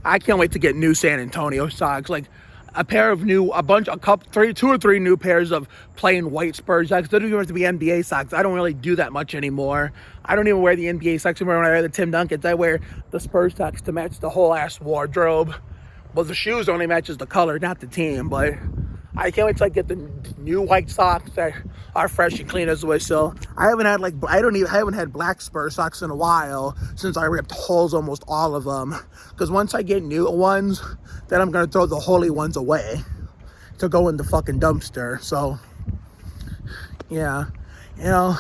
I can't wait to get new San Antonio socks, like two or three new pairs of plain white Spurs socks. They don't even have to be NBA socks. I don't really do that much anymore. I don't even wear the NBA socks anymore. When I wear the Tim Duncans, I wear the Spurs socks to match the whole ass wardrobe. Well, the shoes only matches the color, not the team, but I can't wait till I get the new white socks that are fresh and clean as a whistle. I haven't had black Spurs socks in a while, since I ripped holes almost all of them. Because once I get new ones, then I'm gonna throw the holy ones away to go in the fucking dumpster. So yeah, you know,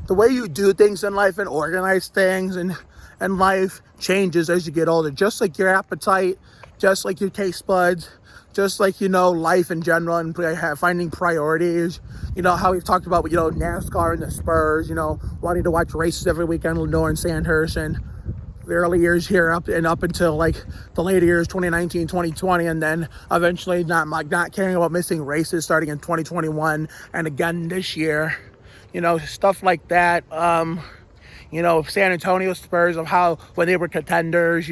the way you do things in life and organize things and life changes as you get older, just like your appetite, just like your taste buds, just like, life in general and finding priorities. How we've talked about, NASCAR and the Spurs, wanting to watch races every weekend, Lenore and Sandhurst, and the early years here up until like the later years, 2019, 2020, and then eventually not caring about missing races starting in 2021 and again this year. Stuff like that. San Antonio Spurs, of how when they were contenders,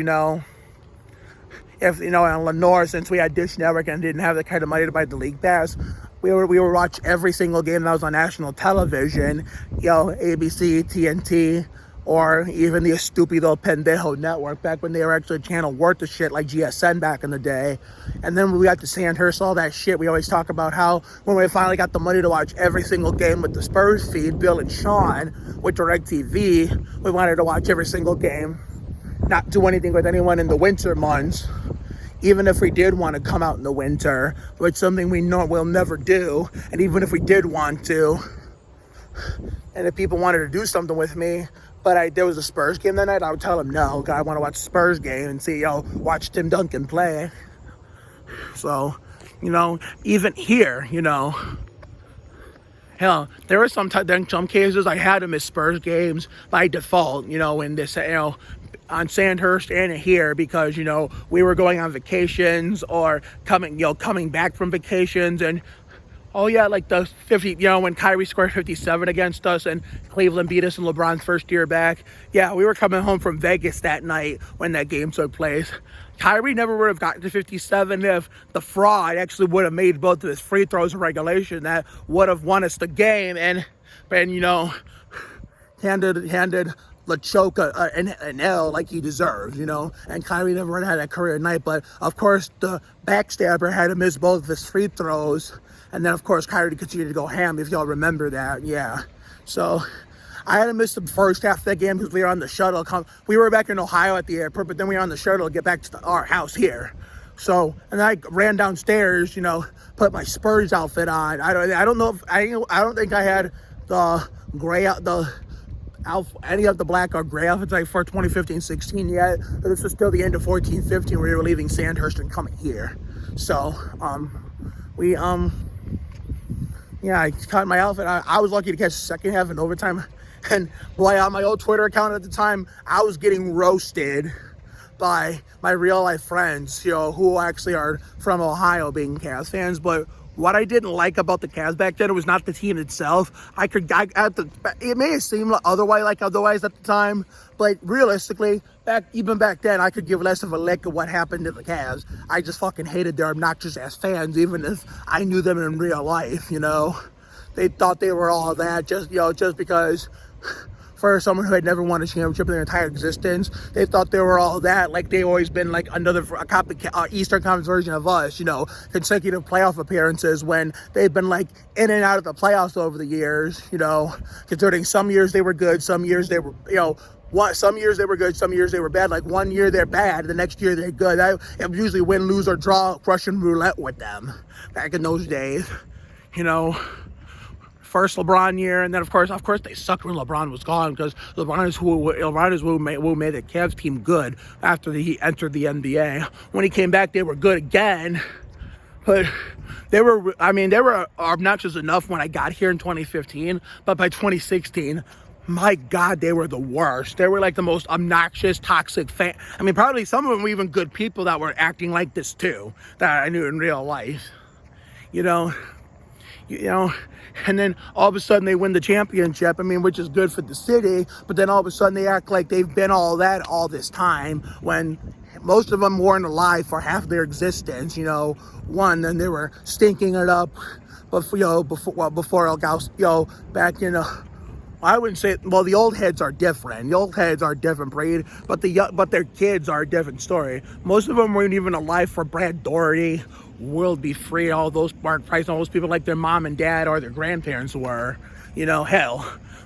if and Lenore, since we had Dish Network and didn't have the kind of money to buy the league pass, we would watch every single game that was on national television, ABC, TNT, or even the Estúpido Pendejo network back when they were actually a channel worth of shit like GSN back in the day. And then when we got to Sandhurst, all that shit, we always talk about how when we finally got the money to watch every single game with the Spurs feed, Bill and Sean with DirecTV, we wanted to watch every single game, not do anything with anyone in the winter months. Even if we did want to come out in the winter, which is something we know we'll never do, and even if we did want to, and if people wanted to do something with me, but there was a Spurs game that night, I would tell them no, I want to watch the Spurs game and see, watch Tim Duncan play. So, even here, hell, there were some cases I had to miss Spurs games by default, in this, on Sandhurst and here because, we were going on vacations or coming back from vacations. And oh yeah, like the 50, when Kyrie scored 57 against us and Cleveland beat us in LeBron's first year back. Yeah, we were coming home from Vegas that night when that game took place. Kyrie never would have gotten to 57 if the fraud actually would have made both of his free throws in regulation. That would have won us the game and handed LaChoka an L like he deserves, and Kyrie never had that career night. But of course, the backstabber had to miss both of his free throws, and then of course Kyrie continued to go ham, if y'all remember that. Yeah, so I had to miss the first half of that game because we were on the shuttle. We were back in Ohio at the airport, but then we were on the shuttle to get back to our house here. So, and I ran downstairs, put my Spurs outfit on. I don't think I had the any of the black or gray outfits like for 2015-16 yet, but this was still the end of 14-15 where we were leaving Sandhurst and coming here. So I caught my outfit. I was lucky to catch the second half in overtime, and boy, on my old Twitter account at the time, I was getting roasted by my real life friends, who actually are from Ohio, being Cavs fans. But what I didn't like about the Cavs back then, it was not the team itself. It may have seemed otherwise at the time, but realistically, even back then, I could give less of a lick of what happened to the Cavs. I just fucking hated their obnoxious ass fans, even if I knew them in real life. They thought they were all that just because. For someone who had never won a championship in their entire existence, they thought they were all that, like they always been like another copycat, Eastern Conference version of us, consecutive playoff appearances when they've been like in and out of the playoffs over the years, considering some years they were good, some years they were, some years they were good, some years they were bad. Like one year they're bad, the next year they're good. It was usually win, lose, or draw Russian roulette with them back in those days, First LeBron year, and then of course they sucked when LeBron was gone because LeBron is who made the Cavs team good after he entered the NBA. When he came back, they were good again, but they were obnoxious enough when I got here in 2015. But by 2016, my God, they were the worst. They were like the most obnoxious, toxic fan. Probably some of them were even good people that were acting like this too, that I knew in real life, and then all of a sudden they win the championship, which is good for the city, but then all of a sudden they act like they've been all that all this time when most of them weren't alive for half their existence, One, then they were stinking it up before El Gaus, back in I wouldn't say, the old heads are different. The old heads are a different breed, but their kids are a different story. Most of them weren't even alive for Brad Doherty, World Be Free, all those Mark Price, all those people like their mom and dad or their grandparents were. Hell,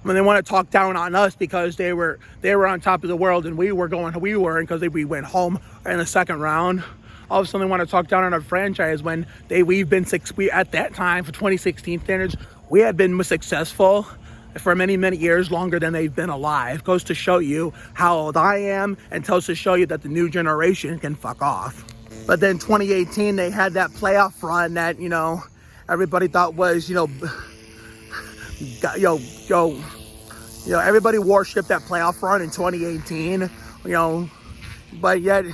when they want to talk down on us because they were on top of the world and we were because we went home in the second round. All of a sudden they want to talk down on our franchise when at that time for 2016 standards, we had been successful for many, many years, longer than they've been alive. Goes to show you how old I am and goes to show you that the new generation can fuck off. But then 2018, they had that playoff run that, everybody thought was, everybody worshipped that playoff run in 2018, but yet,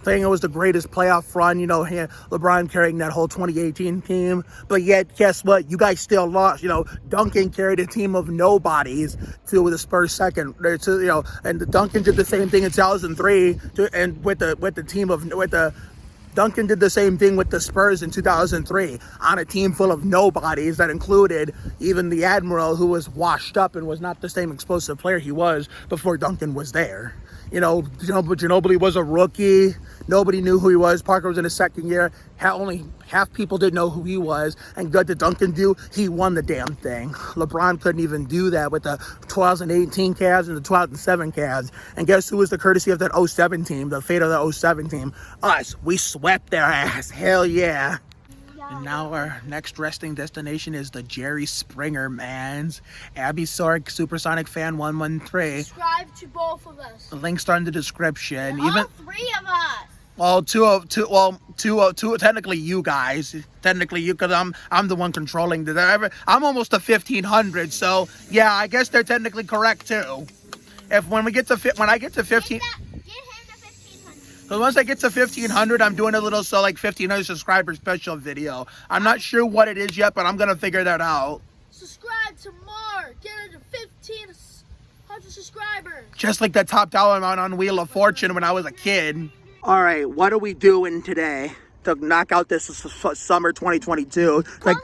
saying it was the greatest playoff run, LeBron carrying that whole 2018 team. But yet, guess what? You guys still lost. Duncan carried a team of nobodies to the Spurs second. And Duncan did the same thing in 2003, Duncan did the same thing with the Spurs in 2003 on a team full of nobodies that included even the Admiral, who was washed up and was not the same explosive player he was before Duncan was there. Ginobili was a rookie. Nobody knew who he was. Parker was in his second year. Only half people didn't know who he was. And what did Duncan do? He won the damn thing. LeBron couldn't even do that with the 2018 Cavs and the 2007 Cavs. And guess who was the courtesy of that 07 team, the fate of the 07 team? Us. We swept their ass. Hell yeah. And now our next resting destination is the Jerry Springer Mans. Abbi Sorg, Supersonic Fan 113. Subscribe to both of us. The links are in the description. All three of us. Well, two. Technically, you guys. Technically, you, because I'm the one controlling the. I'm almost to 1,500, so yeah, I guess they're technically correct too. When I get to 15. Get him to 1,500. So once I get to 1,500, I'm doing a little 1,500 subscriber special video. I'm not sure what it is yet, but I'm gonna figure that out. Subscribe to Mark. Get her to 1,500 subscribers. Just like that top dollar amount on Wheel of Fortune when I was a kid. All right, what are we doing today to knock out this summer 2022? Hiding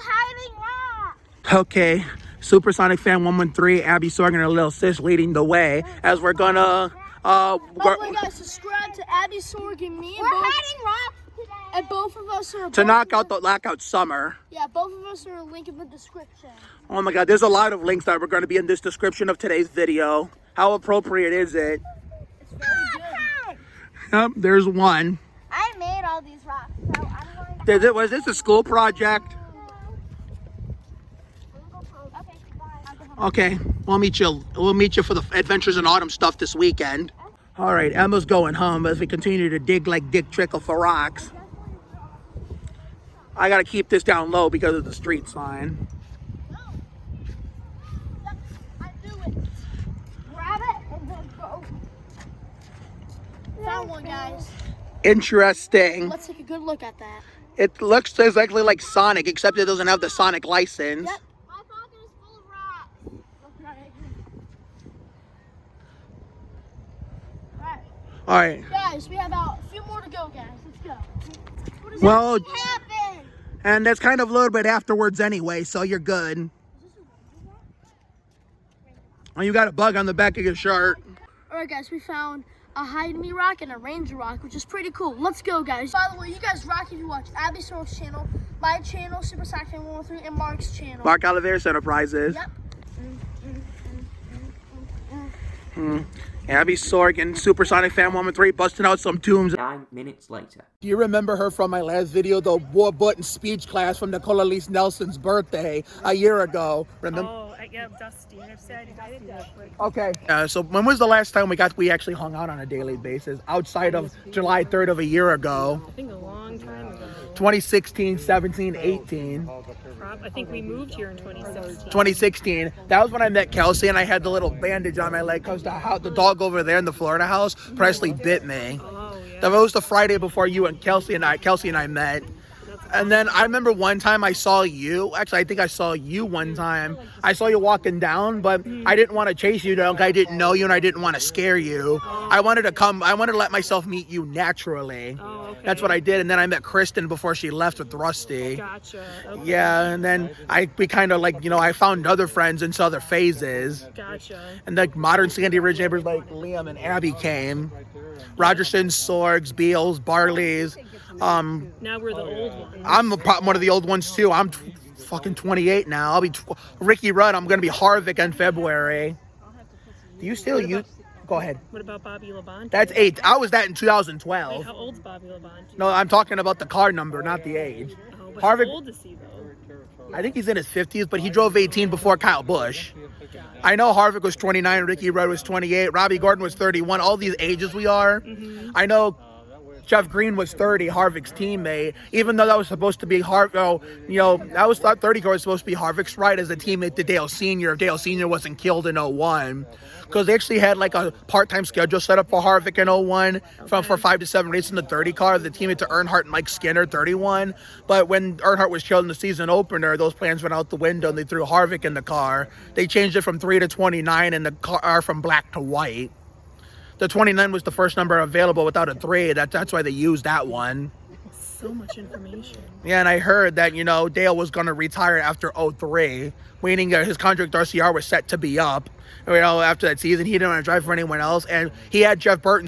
rock. Okay, Supersonic Fan 113, Abbi Sorg and her little sis leading the way as we're gonna By the way, guys, subscribe to Abbi Sorg and me. We're hiding rock today. And both of us are to knock out summer. Yeah, both of us are a link in the description. Oh my God, there's a lot of links that are going to be in this description of today's video. How appropriate is it? It's very good. Yep, there's one. I made all these rocks, so I'm going to... Was this a school project? Okay, bye. Okay, we'll meet you for the Adventures in Autumn stuff this weekend. All right, Emma's going home as we continue to dig like Dick Trickle for rocks. I gotta keep this down low because of the street sign. I do it. Grab it and then go. Found one, guys. Interesting. Let's take a good look at that. It looks exactly like Sonic, except it doesn't have the Sonic license. Yep. My pocket is full of rocks. Alright. All right. Guys, we have a few more to go, guys. Let's go. What is Well, What happened? and that's kind of a little bit afterwards anyway, so you're good. Oh, you got a bug on the back of your shirt. Alright, guys, we found a hide me rock and a ranger rock, which is pretty cool. Let's go, guys. By the way, you guys rock if you watch Abbi Sorg's channel, my channel, Super Sack Fan 103, and Mark's channel. Mark Oliveris Enterprises. Yep. Abbi Sorg and Supersonic Fan 113 busting out some tunes. 9 minutes later. Do you remember her from my last video, the Burton speech class from Nicola Lise Nelson's birthday a year ago? Remember? Oh, yeah, Dusty. I've said I did that. Okay. So when was the last time we actually hung out on a daily basis outside of July 3rd of a year ago? I think a long time ago. 2016, 17, 18. I think we moved here in 2016. 2016. That was when I met Kelsey and I had the little bandage on my leg because the dog over there in the Florida house, Presley, bit me. Oh, yeah. That was the Friday before you and Kelsey and I met. And then I remember one time I saw you. Actually, I think I saw you one time. I saw you walking down, but I didn't want to chase you down. I didn't know you and I didn't want to scare you. I wanted to let myself meet you naturally. Oh, okay. That's what I did. And then I met Kristen before she left with Rusty. Gotcha. Okay. Yeah, and then we kind of I found other friends in other phases. Gotcha. And like modern Sandy Ridge neighbors like Liam and Abby came. Rogersons, Sorgs, Beals, Barleys. Now we're the old ones. I'm one of the old ones too. I'm fucking 28 now. I'll be Ricky Rudd. I'm gonna be Harvick in February. Do you still use? Go ahead. What about Bobby Labonte? That's 8. I was that in Wait, 2012. how old's Bobby Labonte? No, I'm talking about the car number, not the age. Oh, but Harvick- how old is he though? I think he's in his 50s, but he drove 18 before Kyle Busch. I know Harvick was 29, Ricky Rudd was 28, Robbie Gordon was 31. All these ages we are. I know Jeff Green was 30, Harvick's teammate, even though that was supposed to be that was thought 30 was supposed to be Harvick's right as a teammate to Dale Sr. if Dale Sr. wasn't killed in 01. Because they actually had like a part-time schedule set up for Harvick in 01 for 5 to 7 races in the 30 car, the teammate to Earnhardt and Mike Skinner, 31. But when Earnhardt was killed in the season opener, those plans went out the window and they threw Harvick in the car. They changed it from 3 to 29 and the car from black to white. The 29 was the first number available without a 3. That's why they used that one. So much information. Yeah, and I heard that, Dale was going to retire after 03, meaning his contract RCR was set to be up. After that season, he didn't want to drive for anyone else, and he had Jeff Burton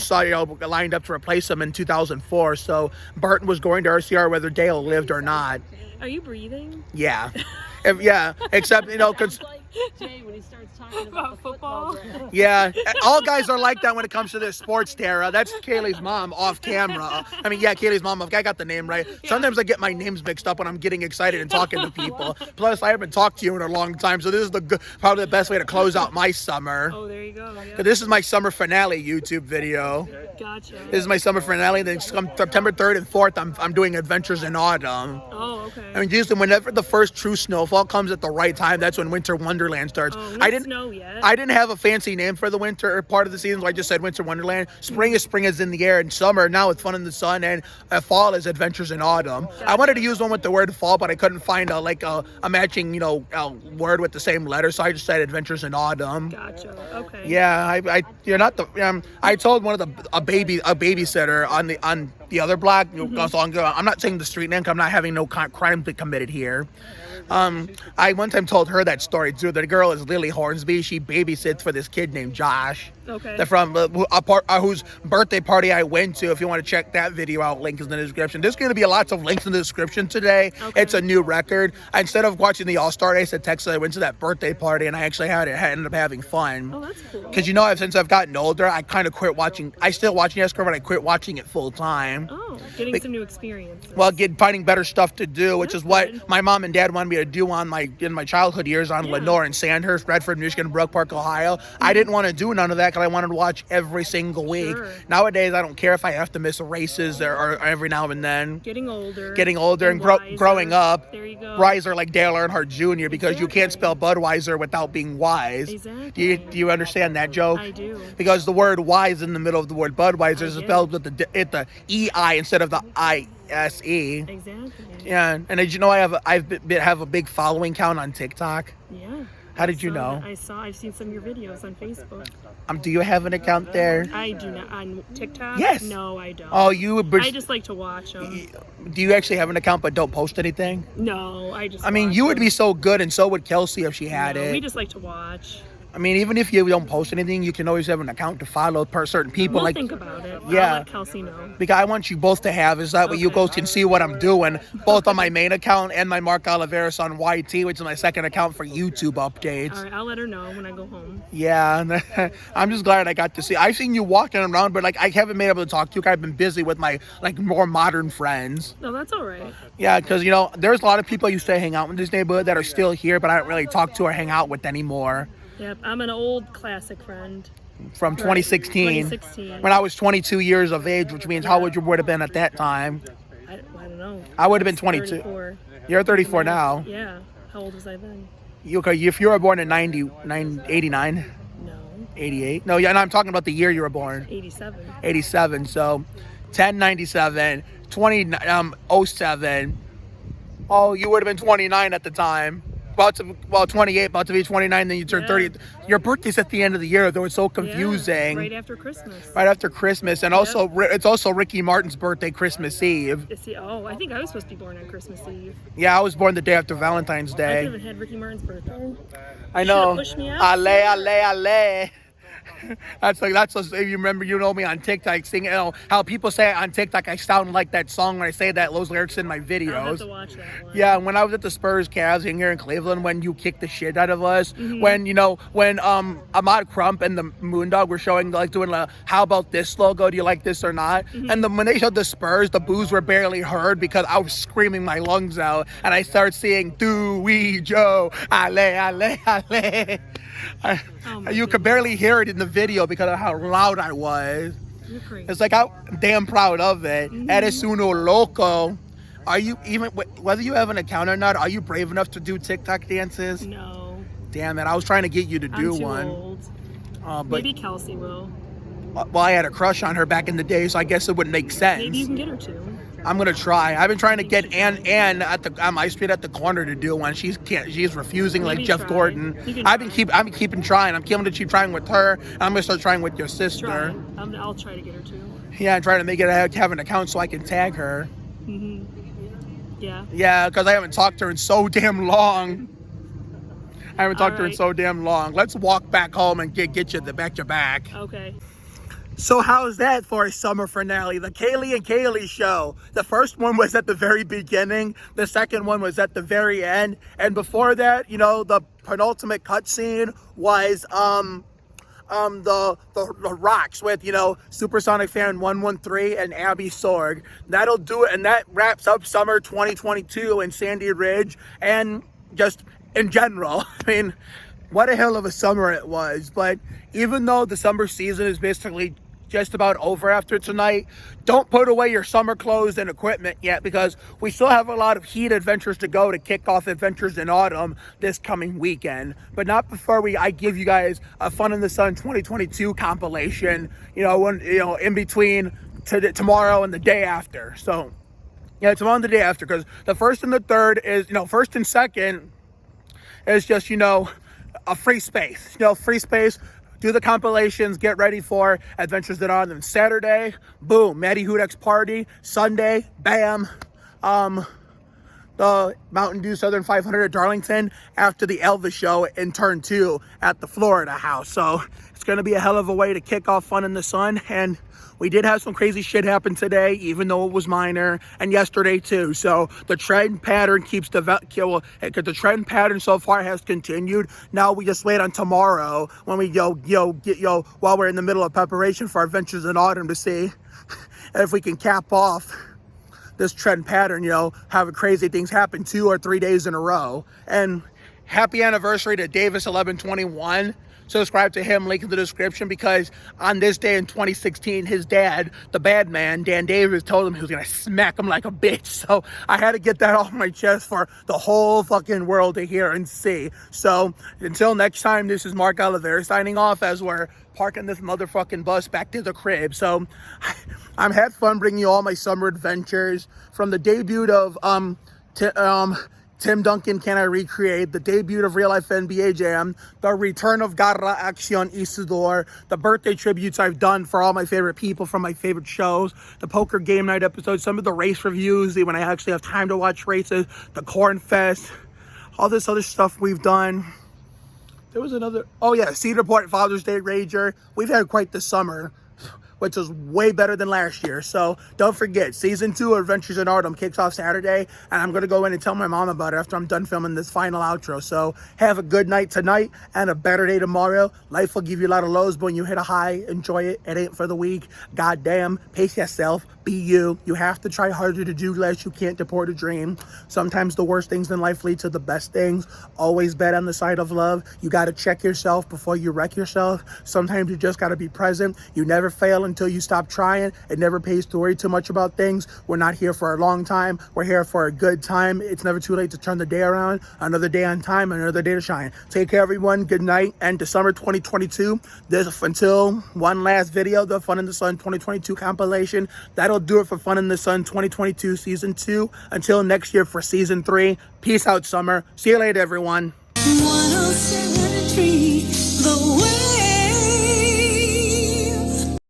lined up to replace him in 2004. So Burton was going to RCR whether Dale lived or not. Are you breathing? Yeah, except because. Jay, when he starts talking about football. Yeah, all guys are like that when it comes to this sports, Tara. That's Kaylee's mom off camera. Kaylee's mom. I got the name right. Sometimes I get my names mixed up when I'm getting excited and talking to people. Plus, I haven't talked to you in a long time, so this is probably the best way to close out my summer. Oh, there you go. Yeah. 'Cause this is my summer finale YouTube video. Gotcha. This is my summer finale. Then come September 3rd and 4th, I'm doing Adventures in Autumn. Oh, okay. Usually whenever the first true snowfall comes at the right time, that's when Winter Wonderland starts. Oh, I didn't snow yet. I didn't have a fancy name for the winter part of the season, so I just said Winter Wonderland. Spring is in the air, and summer now it's fun in the sun, and fall is Adventures in Autumn. I wanted to use one with the word fall, but I couldn't find a matching word with the same letter, so I just said Adventures in Autumn. Gotcha. Okay. Yeah, you're not the. I told one of a babysitter on the other block. I'm not saying the street name 'cause I'm not having no crime committed here. I one time told her that story too. The girl is Lily Hornsby. She babysits for this kid named Josh. Okay. They're from whose birthday party I went to. If you want to check that video out, link is in the description. There's going to be lots of links in the description today. Okay. It's a new record. Instead of watching the All-Star Race at Texas, I went to that birthday party and I actually ended up having fun. Oh, that's cool. Because since I've gotten older, I kind of quit watching. I still watch NASCAR, but I quit watching it full time. Oh, getting some new experiences. Well, finding better stuff to do, which That's is what good. my mom and dad wanted me to do in my childhood years on Lenore and Sandhurst, Redford, Michigan, Brook Park, Ohio. I didn't want to do none of that because I wanted to watch every single week. Sure. Nowadays, I don't care if I have to miss races or every now and then. Getting older and and growing up. There you go. Wiser like Dale Earnhardt Jr. because you can't spell Budweiser without being wise. Exactly. Do you understand that joke? I do. Because the word wise in the middle of the word Budweiser is I get spelled with the EI instead of the ISE. Exactly. Yeah, and did you know I have a big following count on TikTok? Yeah. How did you know? I've seen some of your videos on Facebook. Do you have an account there? I do not. On TikTok? Yes. No, I don't. Oh, I just like to watch them. Do you actually have an account but don't post anything? No, I just You would them. be so good, and so would Kelsey if she had No, it. we just like to watch. Even if you don't post anything, you can always have an account to follow certain people. We'll think about it. Yeah. I'll let Kelsey know. Because I want you both to have is that way you both can see what I'm doing, both on my main account and my Mark Oliveris on YT, which is my second account for YouTube updates. All right, I'll let her know when I go home. Yeah, I'm just glad I got to see. I've seen you walking around, but I haven't been able to talk to you. I've been busy with my more modern friends. No, that's all right. Yeah, because there's a lot of people I used to hang out in this neighborhood that are still here, but I don't really talk to or hang out with anymore. Yep, I'm an old classic friend. From 2016, 2016. when I was 22 years of age, which means how old you would have been at that time? I don't know. I would have been 22. 34. You're 34 now. Yeah. How old was I then? If you were born in 89, No. 88. No, yeah, and I'm talking about the year you were born. 87. 87. So 1097, 07. Oh, you would have been 29 at the time. 28, about to be 29, then you turn 30. Your birthday's at the end of the year, though. It's so confusing. Yeah, right after Christmas. Right after Christmas. And also, it's also Ricky Martin's birthday, Christmas Eve. I think I was supposed to be born on Christmas Eve. Yeah, I was born the day after Valentine's I Day. haven't had Ricky Martin's birthday. I know. Pushed me out. Ale. That's if you remember, you know me on TikTok singing. How people say on TikTok I sound like that song when I say those lyrics in my videos. I'll have to watch that one. Yeah, when I was at the Spurs Cavs here in Cleveland, when you kicked the shit out of us, Mm-hmm. when Ahmad Crump and the Moondog were showing doing how about this logo? Do you like this or not? Mm-hmm. And when they showed the Spurs, the boos were barely heard because I was screaming my lungs out, and I started singing "Do we Joe Ale." You could barely hear it in the video because of how loud I was. You're crazy. It's like I'm damn proud of it. Eres uno loco. Are you even, whether you have an account or not, are you brave enough to do TikTok dances? No. Damn it, I was trying to get you to do I'm too one. old. But Maybe Kelsey will. well, I had a crush on her back in the day, so I guess it would make sense. Maybe you can get her to. I'm gonna try. I've been trying to get Ann at the on my street at the corner to do one. She's refusing like Maybe Jeff try. Gordon. You can I've been try. keeping trying. I'm going to keep trying with her. And I'm gonna start trying with your sister. Try. I'll try to get her to. Yeah, I'm trying to make it have an account so I can tag her. Yeah. Yeah, because I haven't talked to her in so damn long. I haven't talked to her in Alright. so damn long. Let's walk back home and get you the back to back. Okay. So how's that for a summer finale? The Kaylee and Kaylee show. The first one was at the very beginning. The second one was at the very end. And before that, you know, the penultimate cutscene was the rocks with, you know, Supersonic Fan 113 and Abbi Sorg. That'll do it, and that wraps up summer 2022 in Sandy Ridge and just in general. I mean, what a hell of a summer it was. But even though the summer season is basically just about over after tonight, don't put away your summer clothes and equipment yet, because we still have a lot of heat adventures to go to kick off Adventures in Autumn this coming weekend. But not before I give you guys a Fun in the Sun 2022 compilation, in between tomorrow and the day after. So yeah, tomorrow and the day after, because the first and the third is, first and second is just, a free space, free space. Do the compilations, get ready for Adventures in Autumn. Saturday, boom, Maddie Hudek's party. Sunday, bam, the Mountain Dew Southern 500 at Darlington after the Elvis show in turn 2 at the Florida house. So it's going to be a hell of a way to kick off Fun in the Sun. And we did have some crazy shit happen today, even though it was minor, and yesterday too. So the trend pattern keeps developing. The trend pattern so far has continued. Now we just wait on tomorrow when we while we're in the middle of preparation for Adventures in Autumn to see if we can cap off this trend pattern, having crazy things happen 2 or 3 days in a row. And happy anniversary to Davis1121. Subscribe to him, link in the description, because on this day in 2016, his dad, the bad man, Dan Davis, told him he was going to smack him like a bitch. So I had to get that off my chest for the whole fucking world to hear and see. So until next time, this is Mark Oliveira signing off as we're parking this motherfucking bus back to the crib. So I'm had fun bringing you all my summer adventures, from the debut of Tim Duncan, Can I Recreate, the debut of Real Life NBA Jam, the return of Garra Acción Isidore, the birthday tributes I've done for all my favorite people from my favorite shows, the poker game night episodes, some of the race reviews, when I actually have time to watch races, the Corn Fest, all this other stuff we've done. There was another, Cedar Point Father's Day Rager. We've had quite the summer, which was way better than last year. So don't forget, season 2 of Adventures in Autumn kicks off Saturday, and I'm gonna go in and tell my mom about it after I'm done filming this final outro. So have a good night tonight and a better day tomorrow. Life will give you a lot of lows, but when you hit a high, enjoy it. It ain't for the weak. Goddamn, pace yourself. Be you. You have to try harder to do less. You can't deport a dream. Sometimes the worst things in life lead to the best things. Always bet on the side of love. You got to check yourself before you wreck yourself. Sometimes you just got to be present. You never fail until you stop trying. It never pays to worry too much about things. We're not here for a long time. We're here for a good time. It's never too late to turn the day around. Another day on time, another day to shine. Take care, everyone. Good night. And to summer 2022, until one last video, the Fun in the Sun 2022 compilation. That'll do it for Fun in the Sun 2022 season 2. Until next year for season 3. Peace out, summer. See you later, everyone. 107.3